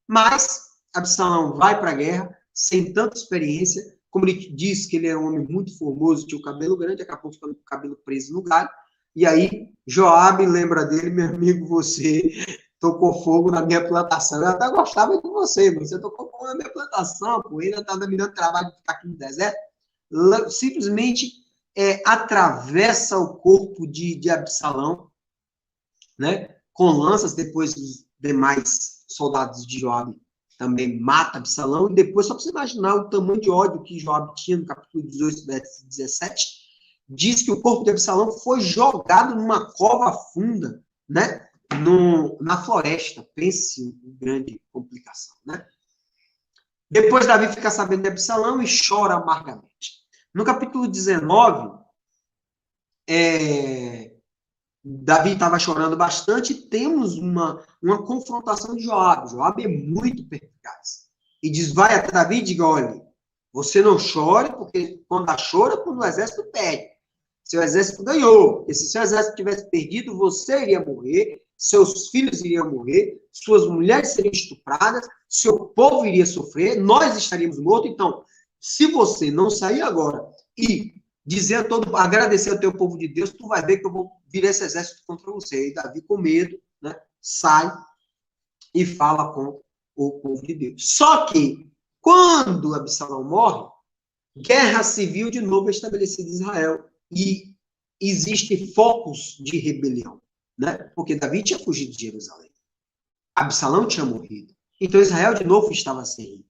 Mas Absalão vai para a guerra sem tanta experiência, como ele diz que ele era um homem muito formoso, tinha o cabelo grande, acabou ficando com o cabelo preso no galho, e aí Joabe lembra dele, meu amigo, você tocou fogo na minha plantação, eu até gostava de você tocou fogo na minha plantação, pô, ainda está me dando trabalho de ficar aqui no deserto, simplesmente atravessa o corpo de Absalão, né, com lanças, depois os demais soldados de Joabe também mata Absalão, e depois, só para você imaginar o tamanho de ódio que Joabe tinha no capítulo 18, verso 17, diz que o corpo de Absalão foi jogado numa cova funda, né, na floresta. Pense em grande complicação, né? Depois Davi fica sabendo de Absalão e chora amargamente. No capítulo 19, Davi estava chorando bastante, e temos uma confrontação de Joabe. Joabe é muito perspicaz. E diz, vai até Davi e diga, olha, você não chore, porque quando chora, quando o exército perde. Seu exército ganhou. Porque se seu exército tivesse perdido, você iria morrer, seus filhos iriam morrer, suas mulheres seriam estupradas, seu povo iria sofrer, nós estaríamos mortos. Então, se você não sair agora e agradecer ao teu povo de Deus, tu vai ver que eu vou virar esse exército contra você. E Davi, com medo, né, sai e fala com o povo de Deus. Só que, quando Absalão morre, guerra civil de novo é estabelecida em Israel. E existem focos de rebelião, né? Porque Davi tinha fugido de Jerusalém. Absalão tinha morrido. Então Israel de novo estava sem rei.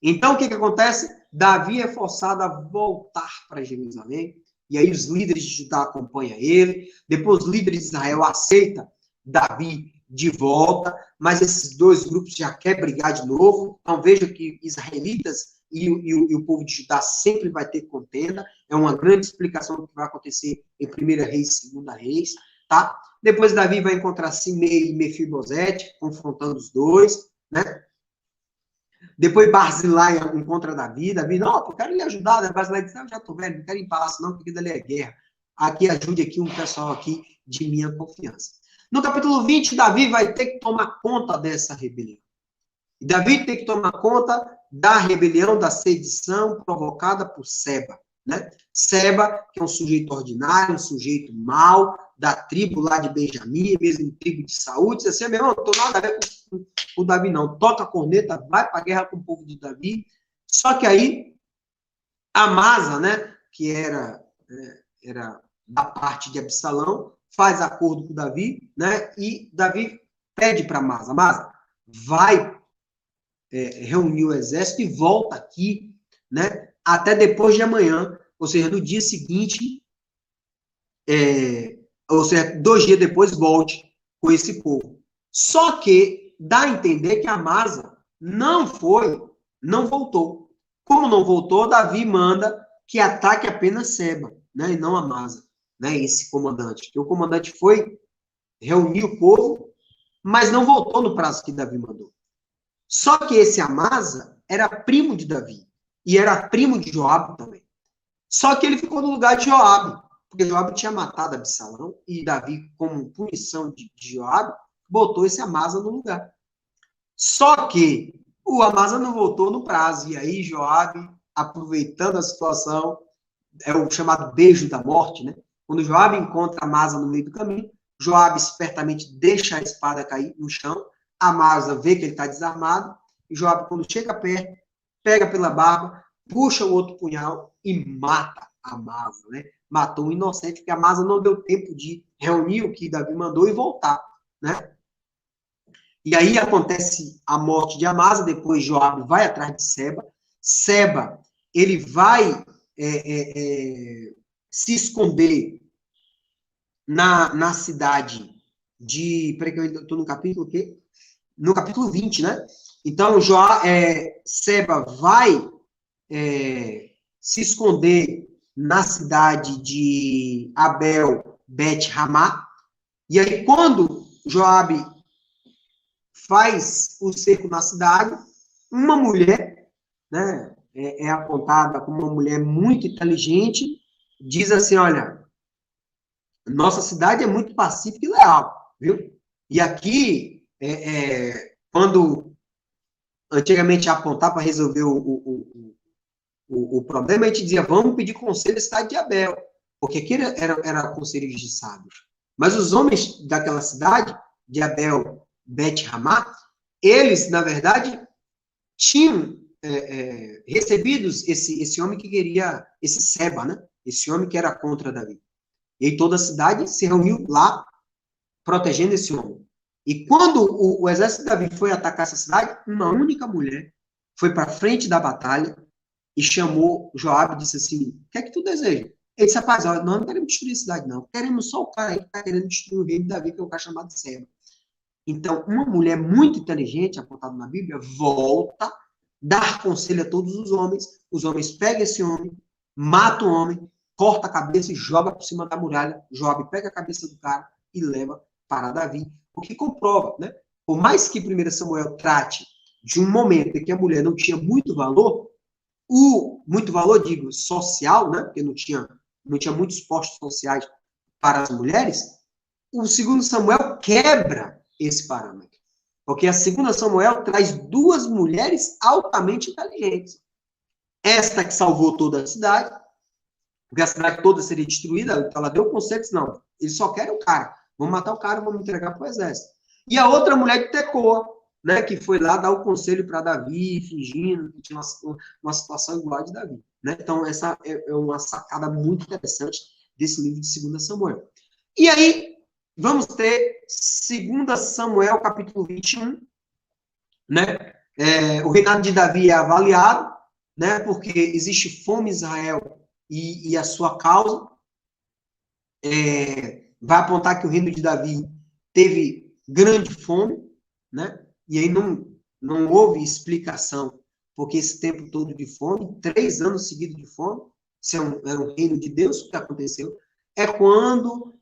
Então o que acontece? Davi é forçado a voltar para Jerusalém, e aí os líderes de Judá acompanham ele, depois os líderes de Israel aceitam Davi de volta, mas esses 2 grupos já querem brigar de novo. Então veja que israelitas e o povo de Judá sempre vai ter contenda. É uma grande explicação do que vai acontecer em 1 Reis e 2 Reis, tá? Depois Davi vai encontrar Simei e Mefibosete, confrontando os 2, né? Depois Barzilai encontra Davi, não, eu quero lhe ajudar, né? Barzilai diz, eu já estou velho, não quero ir em palácio não, porque dali é guerra. Aqui, ajude aqui um pessoal aqui de minha confiança. No capítulo 20, Davi vai ter que tomar conta dessa rebelião. E Davi tem que tomar conta da rebelião, da sedição provocada por Seba, né? Seba, que é um sujeito ordinário, um sujeito mau, da tribo lá de Benjamim, mesmo tribo de Saúl, disse assim, meu irmão, não tô nada a ver com o Davi, não. Toca a corneta, vai para a guerra com o povo de Davi. Só que aí, Amasa, né, que era da parte de Absalão, faz acordo com Davi, né, e Davi pede para Amasa, Amasa, vai reunir o exército e volta aqui, né, até depois de amanhã, ou seja, no dia seguinte, ou seja, 2 dias depois, volte com esse povo. Só que dá a entender que Amasa não voltou. Como não voltou, Davi manda que ataque apenas Seba, né, e não Amasa, né, esse comandante. Porque o comandante foi reunir o povo, mas não voltou no prazo que Davi mandou. Só que esse Amasa era primo de Davi, e era primo de Joabe também. Só que ele ficou no lugar de Joabe, porque Joabe tinha matado Absalão, e Davi, como punição de Joabe, botou esse Amasa no lugar. Só que o Amasa não voltou no prazo, e aí Joabe, aproveitando a situação, é o chamado beijo da morte, né? Quando Joabe encontra Amasa no meio do caminho, Joabe espertamente deixa a espada cair no chão, Amasa vê que ele está desarmado, e Joabe, quando chega perto, pega pela barba, puxa o outro punhal e mata Amasa, né? Matou um inocente, porque Amasa não deu tempo de reunir o que Davi mandou e voltar, né? E aí acontece a morte de Amasa, depois Joabe vai atrás de Seba. Seba, ele vai se esconder na cidade de... Peraí que eu estou no capítulo o quê? No capítulo 20, né? Então, Seba vai se esconder na cidade de Abel Bet-Ramá. E aí, quando Joabe faz o cerco na cidade, uma mulher, né, é apontada como uma mulher muito inteligente, diz assim, olha, nossa cidade é muito pacífica e leal, viu? E aqui, quando antigamente apontar para resolver o problema, a gente dizia, vamos pedir conselho à cidade de Abel, porque aqui era conselho de sábios. Mas os homens daquela cidade, de Abel, Bet-Ramá, eles, na verdade, tinham recebidos esse homem que queria, esse Seba, né? Esse homem que era contra Davi. E aí toda a cidade se reuniu lá, protegendo esse homem. E quando o exército de Davi foi atacar essa cidade, uma única mulher foi para frente da batalha e chamou Joabe e disse assim, o que é que tu deseja? Ele disse, rapaz, nós não queremos destruir a cidade, não. Queremos só o cara aí que está querendo destruir o reino de Davi, que é um cara chamado Seba. Então, uma mulher muito inteligente, apontada na Bíblia, volta, dá conselho a todos os homens pegam esse homem, matam o homem, corta a cabeça e joga por cima da muralha. Joabe pega a cabeça do cara e leva para Davi, o que comprova, né? Por mais que 1 Samuel trate de um momento em que a mulher não tinha muito valor, digo, social, né? Porque não tinha muitos postos sociais para as mulheres, o 2 Samuel quebra esse parâmetro. Porque a 2 Samuel traz 2 mulheres altamente inteligentes. Esta que salvou toda a cidade, porque a cidade toda seria destruída, então ela deu conselhos, não, eles só querem o cara, vamos matar o cara, vamos entregar para o exército. E a outra mulher de Tecoa, né, que foi lá dar o conselho para Davi, fingindo que tinha uma situação igual a de Davi. Né? Então, essa é uma sacada muito interessante desse livro de 2 Samuel. E aí, vamos ter 2 Samuel, capítulo 21, né? O reinado de Davi é avaliado, né? Porque existe fome em Israel e a sua causa vai apontar que o reino de Davi teve grande fome, né? E aí não houve explicação, porque esse tempo todo de fome, 3 anos seguidos de fome, isso era um reino de Deus, o que aconteceu? É quando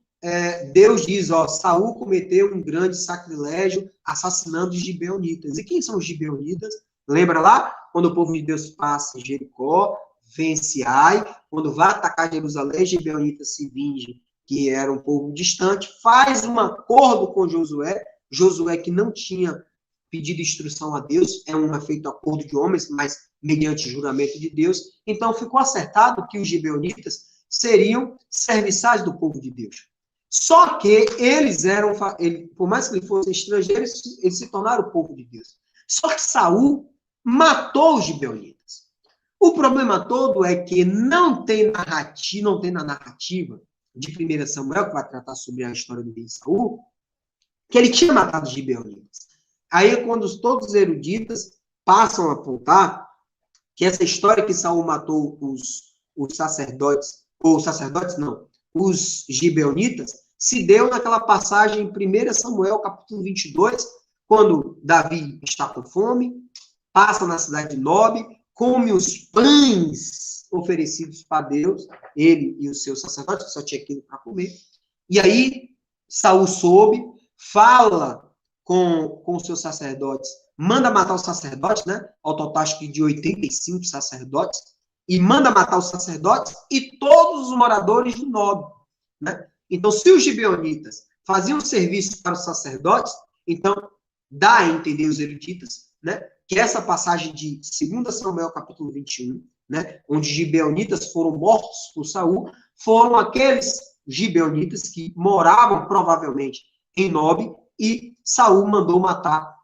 Deus diz, Saul cometeu um grande sacrilégio assassinando os gibeonitas. E quem são os gibeonitas? Lembra lá? Quando o povo de Deus passa em Jericó, vence Ai, quando vai atacar Jerusalém, os gibeonitas se vingem, que era um povo distante, faz um acordo com Josué que não tinha pedido instrução a Deus, é um feito acordo de homens, mas mediante juramento de Deus. Então, ficou acertado que os gibeonitas seriam serviçais do povo de Deus. Só que eles eram, por mais que eles fossem estrangeiros, eles se tornaram o povo de Deus. Só que Saul matou os gibeonitas. O problema todo é que não tem na narrativa de 1 Samuel, que vai tratar sobre a história do rei Saul, que ele tinha matado os gibeonitas. Aí é quando todos os eruditas passam a apontar que essa história que Saul matou os sacerdotes, ou sacerdotes não, os gibeonitas, se deu naquela passagem em 1 Samuel, capítulo 22, quando Davi está com fome, passa na cidade de Nob, come os pães oferecidos para Deus, ele e os seus sacerdotes, que só tinha aquilo para comer. E aí, Saul soube, fala com os seus sacerdotes, manda matar os sacerdotes, né? Ao total, acho que de 85 sacerdotes, e manda matar os sacerdotes e todos os moradores de Nob, né? Então, se os gibeonitas faziam serviço para os sacerdotes, então, dá a entender os eruditas, né? Que essa passagem de 2 Samuel, capítulo 21, né? Onde gibeonitas foram mortos por Saul, foram aqueles gibeonitas que moravam, provavelmente, em Nob, e Saul mandou matar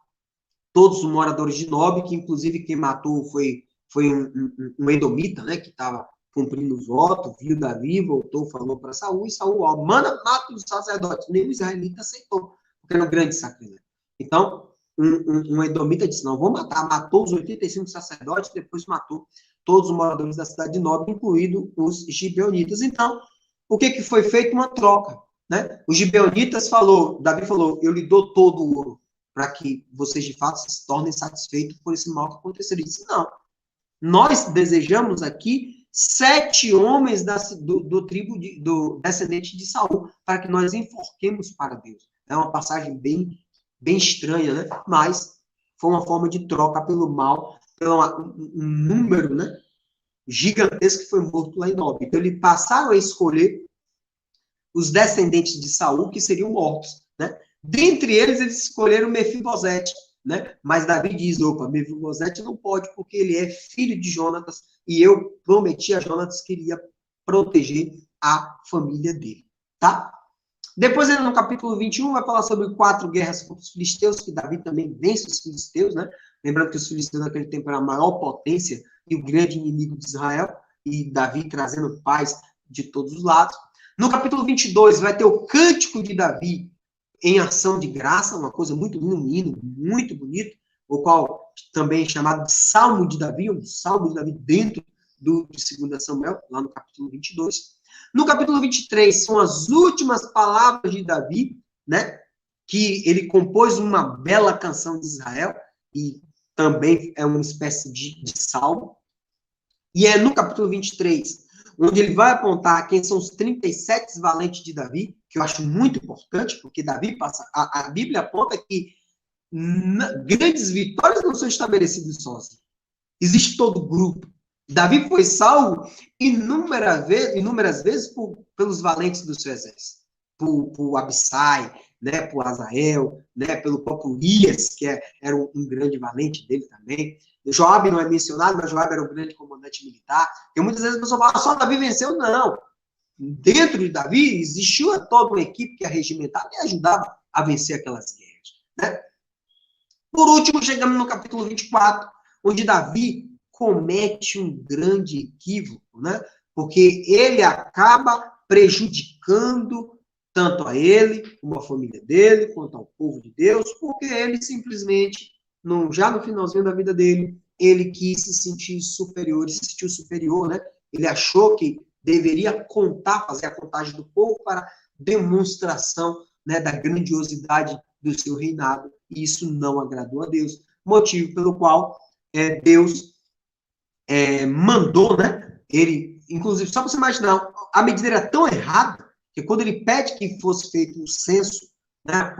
todos os moradores de Nob, que inclusive quem matou foi um edomita, né, que estava cumprindo os votos, viu Davi, voltou, falou para Saul, e Saul, ó, mata os sacerdotes. Nem o israelita aceitou, porque era um grande sacrilégio. Então, um edomita disse, não, vou matar. Matou os 85 sacerdotes, depois matou todos os moradores da cidade de Nob, incluído os gibeonitas. Então, o que foi feito? Uma troca, né? Os gibeonitas Davi falou, eu lhe dou todo o ouro, para que vocês, de fato, se tornem satisfeitos por esse mal que aconteceu. Ele disse, não, nós desejamos aqui 7 homens do tribo do descendente de Saul, para que nós enforquemos para Deus. É uma passagem bem estranha, né? Mas foi uma forma de troca pelo mal, pelo um número, né, gigantesco que foi morto lá em Nob. Então, eles passaram a escolher os descendentes de Saul que seriam mortos, né? Dentre eles escolheram Mefibosete, né? Mas Davi diz, opa, Mefibosete não pode, porque ele é filho de Jonatas, e eu prometi a Jonatas que iria proteger a família dele, tá? Depois, no capítulo 21, vai falar sobre 4 guerras contra os filisteus, que Davi também vence os filisteus, né? Lembrando que os filisteus naquele tempo eram a maior potência e o grande inimigo de Israel, e Davi trazendo paz de todos os lados. No capítulo 22, vai ter o cântico de Davi em ação de graça, uma coisa muito linda, um hino muito bonito, o qual também é chamado de Salmo de Davi, um Salmo de Davi dentro de 2 Samuel, lá no capítulo 22. No capítulo 23, são as últimas palavras de Davi, né? Que ele compôs uma bela canção de Israel, e também é uma espécie de salmo. E é no capítulo 23, onde ele vai apontar quem são os 37 valentes de Davi, que eu acho muito importante, porque Davi passa, a Bíblia aponta que grandes vitórias não são estabelecidas sozinhos. Existe todo o grupo. Davi foi salvo inúmeras vezes pelos valentes do seu exército. Por Abissai, né, por Azael, né, pelo próprio Urias, que era um grande valente dele também. Joabe não é mencionado, mas Joabe era um grande comandante militar. E muitas vezes a pessoa fala, só Davi venceu? Não. Dentro de Davi existiu toda uma equipe que arregimentava e ajudava a vencer aquelas guerras, né? Por último, chegamos no capítulo 24, onde Davi comete um grande equívoco, né? Porque ele acaba prejudicando tanto a ele, como a família dele, quanto ao povo de Deus, porque ele simplesmente, já no finalzinho da vida dele, ele quis se sentir superior, ele se sentiu superior, né? Ele achou que deveria fazer a contagem do povo para demonstração, né, da grandiosidade do seu reinado, e isso não agradou a Deus, motivo pelo qual Deus mandou, né, ele, inclusive, só para você imaginar, a medida era tão errada, que quando ele pede que fosse feito um censo, né,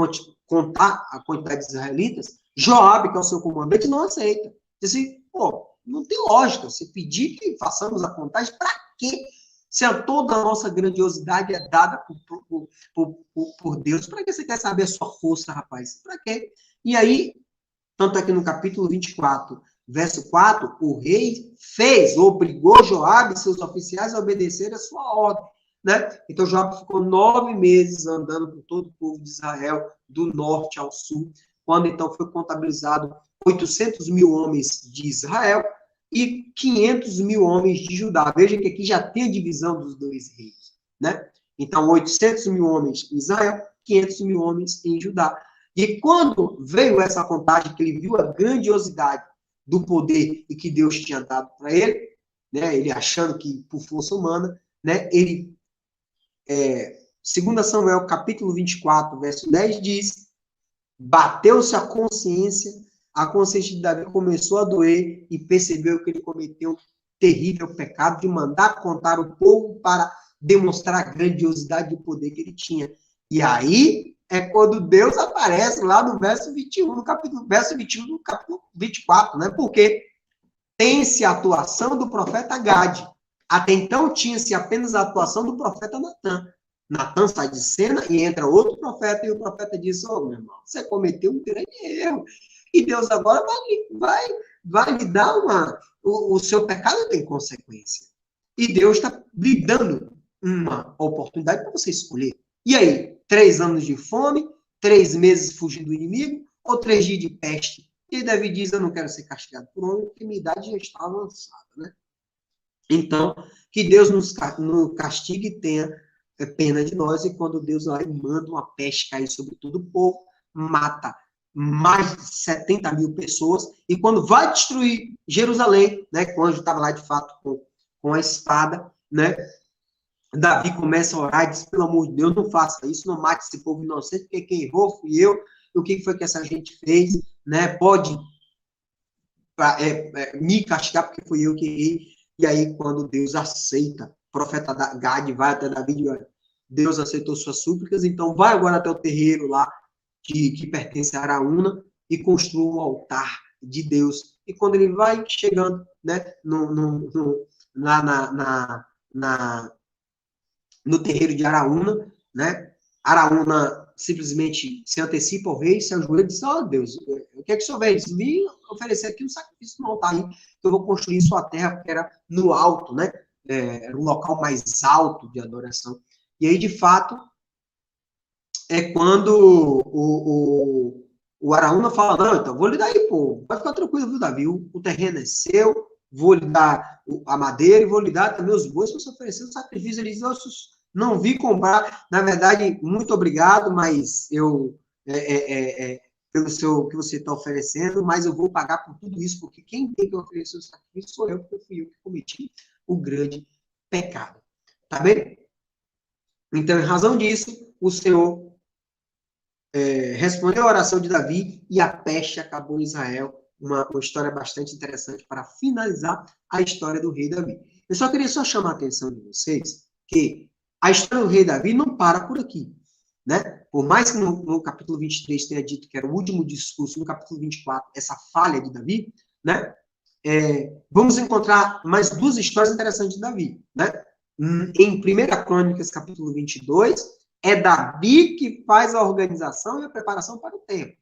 contar a quantidade de israelitas, Joabe, que é o seu comandante, não aceita. Diz assim, pô, não tem lógica, você pedir que façamos a contagem, para quê? Se toda a nossa grandiosidade é dada por Deus, para que você quer saber a sua força, rapaz? Para quê? E aí, Tanto é que no capítulo 24, verso 4, o rei obrigou Joabe e seus oficiais a obedecer a sua ordem, né? Então Joabe ficou 9 meses andando por todo o povo de Israel, do norte ao sul, quando então foi contabilizado 800 mil homens de Israel e 500 mil homens de Judá. Veja que aqui já tem a divisão dos dois reinos, né? Então, 800 mil homens em Israel, 500 mil homens em Judá. E quando veio essa contagem, que ele viu a grandiosidade do poder e que Deus tinha dado para ele, né, ele achando que por força humana, né, ele, 2 Samuel, capítulo 24, verso 10, diz, bateu-se a consciência de Davi começou a doer e percebeu que ele cometeu um terrível pecado de mandar contar o povo para demonstrar a grandiosidade do poder que ele tinha. E aí é quando Deus aparece lá no verso 21, verso 21 do capítulo 24, né? Porque tem-se a atuação do profeta Gade. Até então tinha-se apenas a atuação do profeta Natan. Natan sai de cena e entra outro profeta, e o profeta diz, meu irmão, você cometeu um grande erro. E Deus agora vai lhe dar o seu pecado tem consequência. E Deus está lhe dando uma oportunidade para você escolher. E aí, 3 anos de fome, 3 meses fugindo do inimigo, ou 3 dias de peste? E Davi diz, eu não quero ser castigado por homem, porque minha idade já está avançada, né? Então, que Deus nos castigue e tenha pena de nós, e quando Deus lá manda uma peste cair sobre todo o povo, mata mais de 70 mil pessoas, e quando vai destruir Jerusalém, né, que o anjo estava lá de fato com a espada, né, Davi começa a orar e diz, pelo amor de Deus, não faça isso, não mate esse povo inocente, porque quem errou fui eu, o que foi que essa gente fez, né, pode me castigar porque fui eu que errei. E aí quando Deus aceita, o profeta Gade vai até Davi e diz, Deus aceitou suas súplicas, então vai agora até o terreiro lá, que pertence a Araúna, e construa um altar de Deus. E quando ele vai chegando, né, no terreiro de Araúna, né, Araúna simplesmente se antecipa ao rei, se ajoelha e diz, Deus, o que é que o senhor veio? Me oferecer aqui um sacrifício no altar aí, que eu vou construir sua terra, porque era no alto, né, era o local mais alto de adoração. E aí, de fato, é quando o Araúna fala, não, então, vou lhe dar aí, pô, vai ficar tranquilo, viu, Davi, o terreno é seu, vou lhe dar a madeira e vou lhe dar também os bois para você oferecer o sacrifício. Ele diz, não vi comprar, na verdade, muito obrigado, mas eu, pelo seu que você está oferecendo, mas eu vou pagar por tudo isso, porque quem tem que oferecer o sacrifício sou eu, porque fui eu que cometi o grande pecado. Tá bem? Então, em razão disso, o Senhor respondeu a oração de Davi e a peste acabou em Israel. Uma história bastante interessante para finalizar a história do rei Davi. Eu só queria chamar a atenção de vocês que a história do rei Davi não para por aqui, né? Por mais que no capítulo 23 tenha dito que era o último discurso, no capítulo 24, essa falha de Davi, né? Vamos encontrar mais 2 histórias interessantes de Davi, né? Em 1 Crônicas, capítulo 22, é Davi que faz a organização e a preparação para o templo.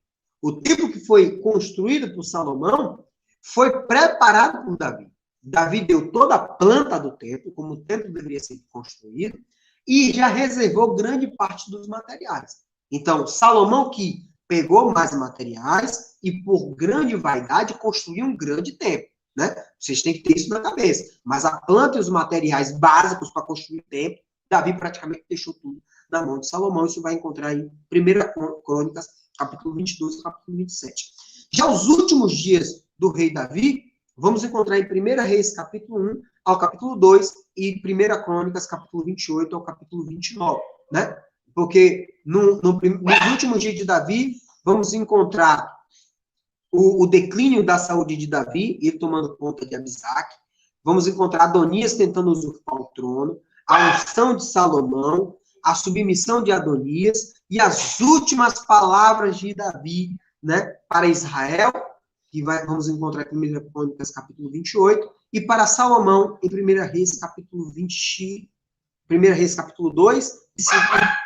O templo que foi construído por Salomão foi preparado por Davi. Davi deu toda a planta do templo, como o templo deveria ser construído, e já reservou grande parte dos materiais. Então, Salomão que pegou mais materiais e, por grande vaidade, construiu um grande templo. Né? Vocês têm que ter isso na cabeça. Mas a planta e os materiais básicos para construir o templo, Davi praticamente deixou tudo na mão de Salomão. Isso vai encontrar em 1 Crônicas, capítulo 22 e capítulo 27. Já os últimos dias do rei Davi, vamos encontrar em 1 Reis, capítulo 1 ao capítulo 2 e 1 Crônicas, capítulo 28 ao capítulo 29. Né? Porque nos últimos dias de Davi, vamos encontrar o declínio da saúde de Davi, ele tomando conta de Abisaque. Vamos encontrar Adonias tentando usurpar o trono, a unção de Salomão, a submissão de Adonias e as últimas palavras de Davi, né, para Israel, que vamos encontrar aqui em 1 Crônicas, capítulo 28, e para Salomão, em 1 Reis, capítulo 20, 1 Reis, capítulo 2, e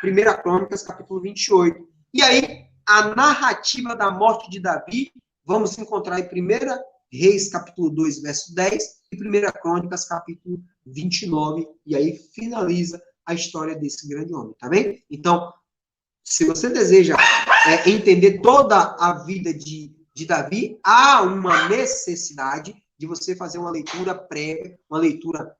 1 Crônicas, capítulo 28. E aí, a narrativa da morte de Davi vamos encontrar em 1 Reis, capítulo 2, verso 10, e 1 Crônicas, capítulo 29, e aí finaliza a história desse grande homem, tá bem? Então, se você deseja entender toda a vida de Davi, há uma necessidade de você fazer uma leitura prévia, uma leitura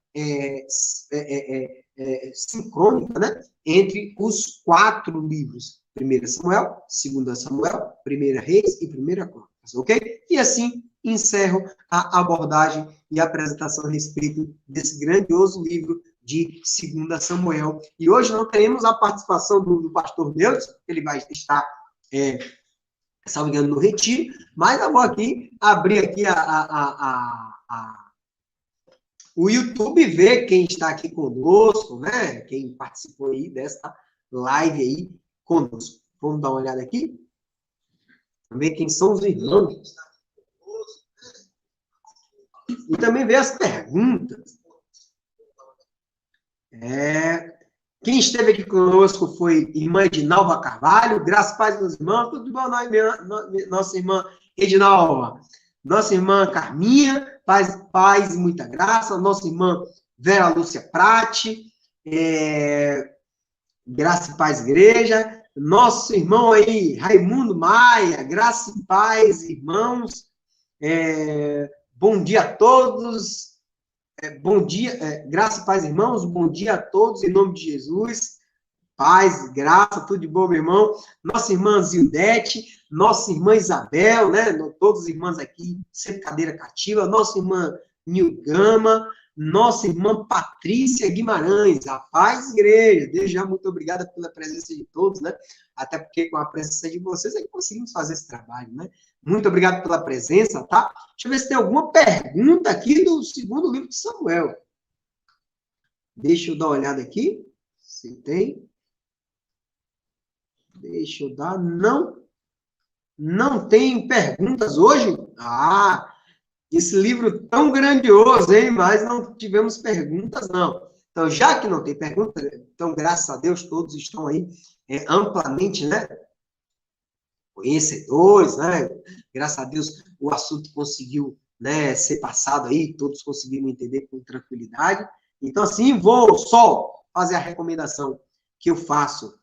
sincrônica, né? Entre os 4 livros. 1 Samuel, 2 Samuel, 1 Reis e 1 Crônicas, ok? E assim encerro a abordagem e a apresentação a respeito desse grandioso livro de 2 Samuel. E hoje não teremos a participação do pastor Deus, ele vai estar, se não me engano, no retiro, mas eu vou aqui abrir aqui o YouTube, ver quem está aqui conosco, né? Quem participou aí desta live aí conosco. Vamos dar uma olhada aqui? Vamos ver quem são os irmãos. E também ver as perguntas. Quem esteve aqui conosco foi irmã Edinalva Carvalho. Graças a Deus, meus irmãos. Tudo bom, nossa irmã Edinalva? Nossa irmã Carminha, paz e muita graça. Nossa irmã Vera Lúcia Prati. Graça e paz, igreja. Nosso irmão aí, Raimundo Maia. Graça e paz, irmãos. Bom dia a todos. Bom dia, graça e paz, irmãos. Bom dia a todos, em nome de Jesus. Paz, graça, tudo de bom, meu irmão. Nossa irmã Zildete, nossa irmã Isabel, né? Todas as irmãs aqui, sempre cadeira cativa. Nossa irmã Nilgama, nossa irmã Patrícia Guimarães. A paz, igreja. Desde já, muito obrigada pela presença de todos, né? Até porque com a presença de vocês é que conseguimos fazer esse trabalho, né? Muito obrigado pela presença, tá? Deixa eu ver se tem alguma pergunta aqui do 2º livro de Samuel. Deixa eu dar uma olhada aqui. Se tem. Deixa eu dar. Não tem perguntas hoje? Esse livro tão grandioso, hein? Mas não tivemos perguntas, não. Então, já que não tem pergunta, então, graças a Deus, todos estão aí amplamente, né? Conhecedores, né? Graças a Deus, o assunto conseguiu, né, ser passado aí, todos conseguiram entender com tranquilidade. Então, assim, vou só fazer a recomendação que eu faço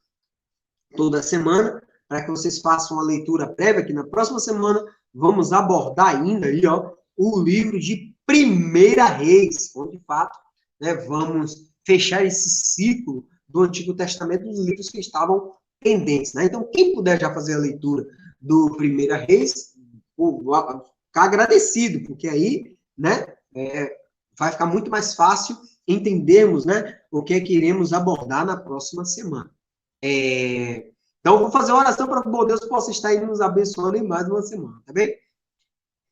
toda semana, para que vocês façam uma leitura prévia, que na próxima semana vamos abordar ainda aí, ó, o livro de 1 Reis, onde, de fato, né, vamos fechar esse ciclo do Antigo Testamento dos livros que estavam pendentes, né? Então, quem puder já fazer a leitura do 1 Reis, ficar agradecido, porque aí, né, vai ficar muito mais fácil entendermos, né, o que é que iremos abordar na próxima semana. Então, vou fazer uma oração para que o bom Deus possa estar aí nos abençoando em mais uma semana, tá bem?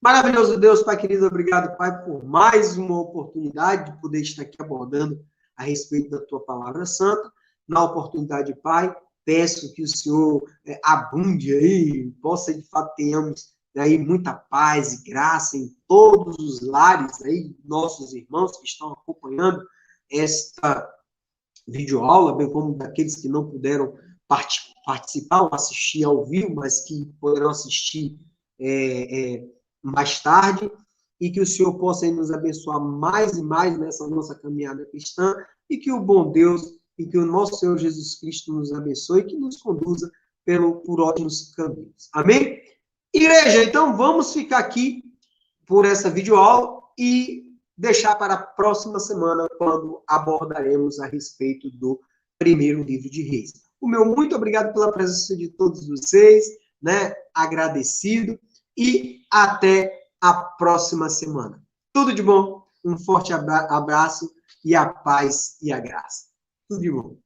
Maravilhoso Deus, Pai querido, obrigado, Pai, por mais uma oportunidade de poder estar aqui abordando a respeito da Tua Palavra Santa. Na oportunidade, Pai, peço que o Senhor abunde aí, possa, de fato, tenhamos aí muita paz e graça em todos os lares aí, nossos irmãos que estão acompanhando esta videoaula, bem como daqueles que não puderam participar ou assistir ao vivo, mas que poderão assistir mais tarde, e que o Senhor possa aí nos abençoar mais e mais nessa nossa caminhada cristã, e que o bom Deus e que o nosso Senhor Jesus Cristo nos abençoe e que nos conduza por ótimos caminhos. Amém? Igreja, então vamos ficar aqui por essa videoaula e deixar para a próxima semana, quando abordaremos a respeito do 1º livro de Reis. O meu muito obrigado pela presença de todos vocês, né? Agradecido, e até a próxima semana. Tudo de bom, um forte abraço e a paz e a graça. Tudo de bom.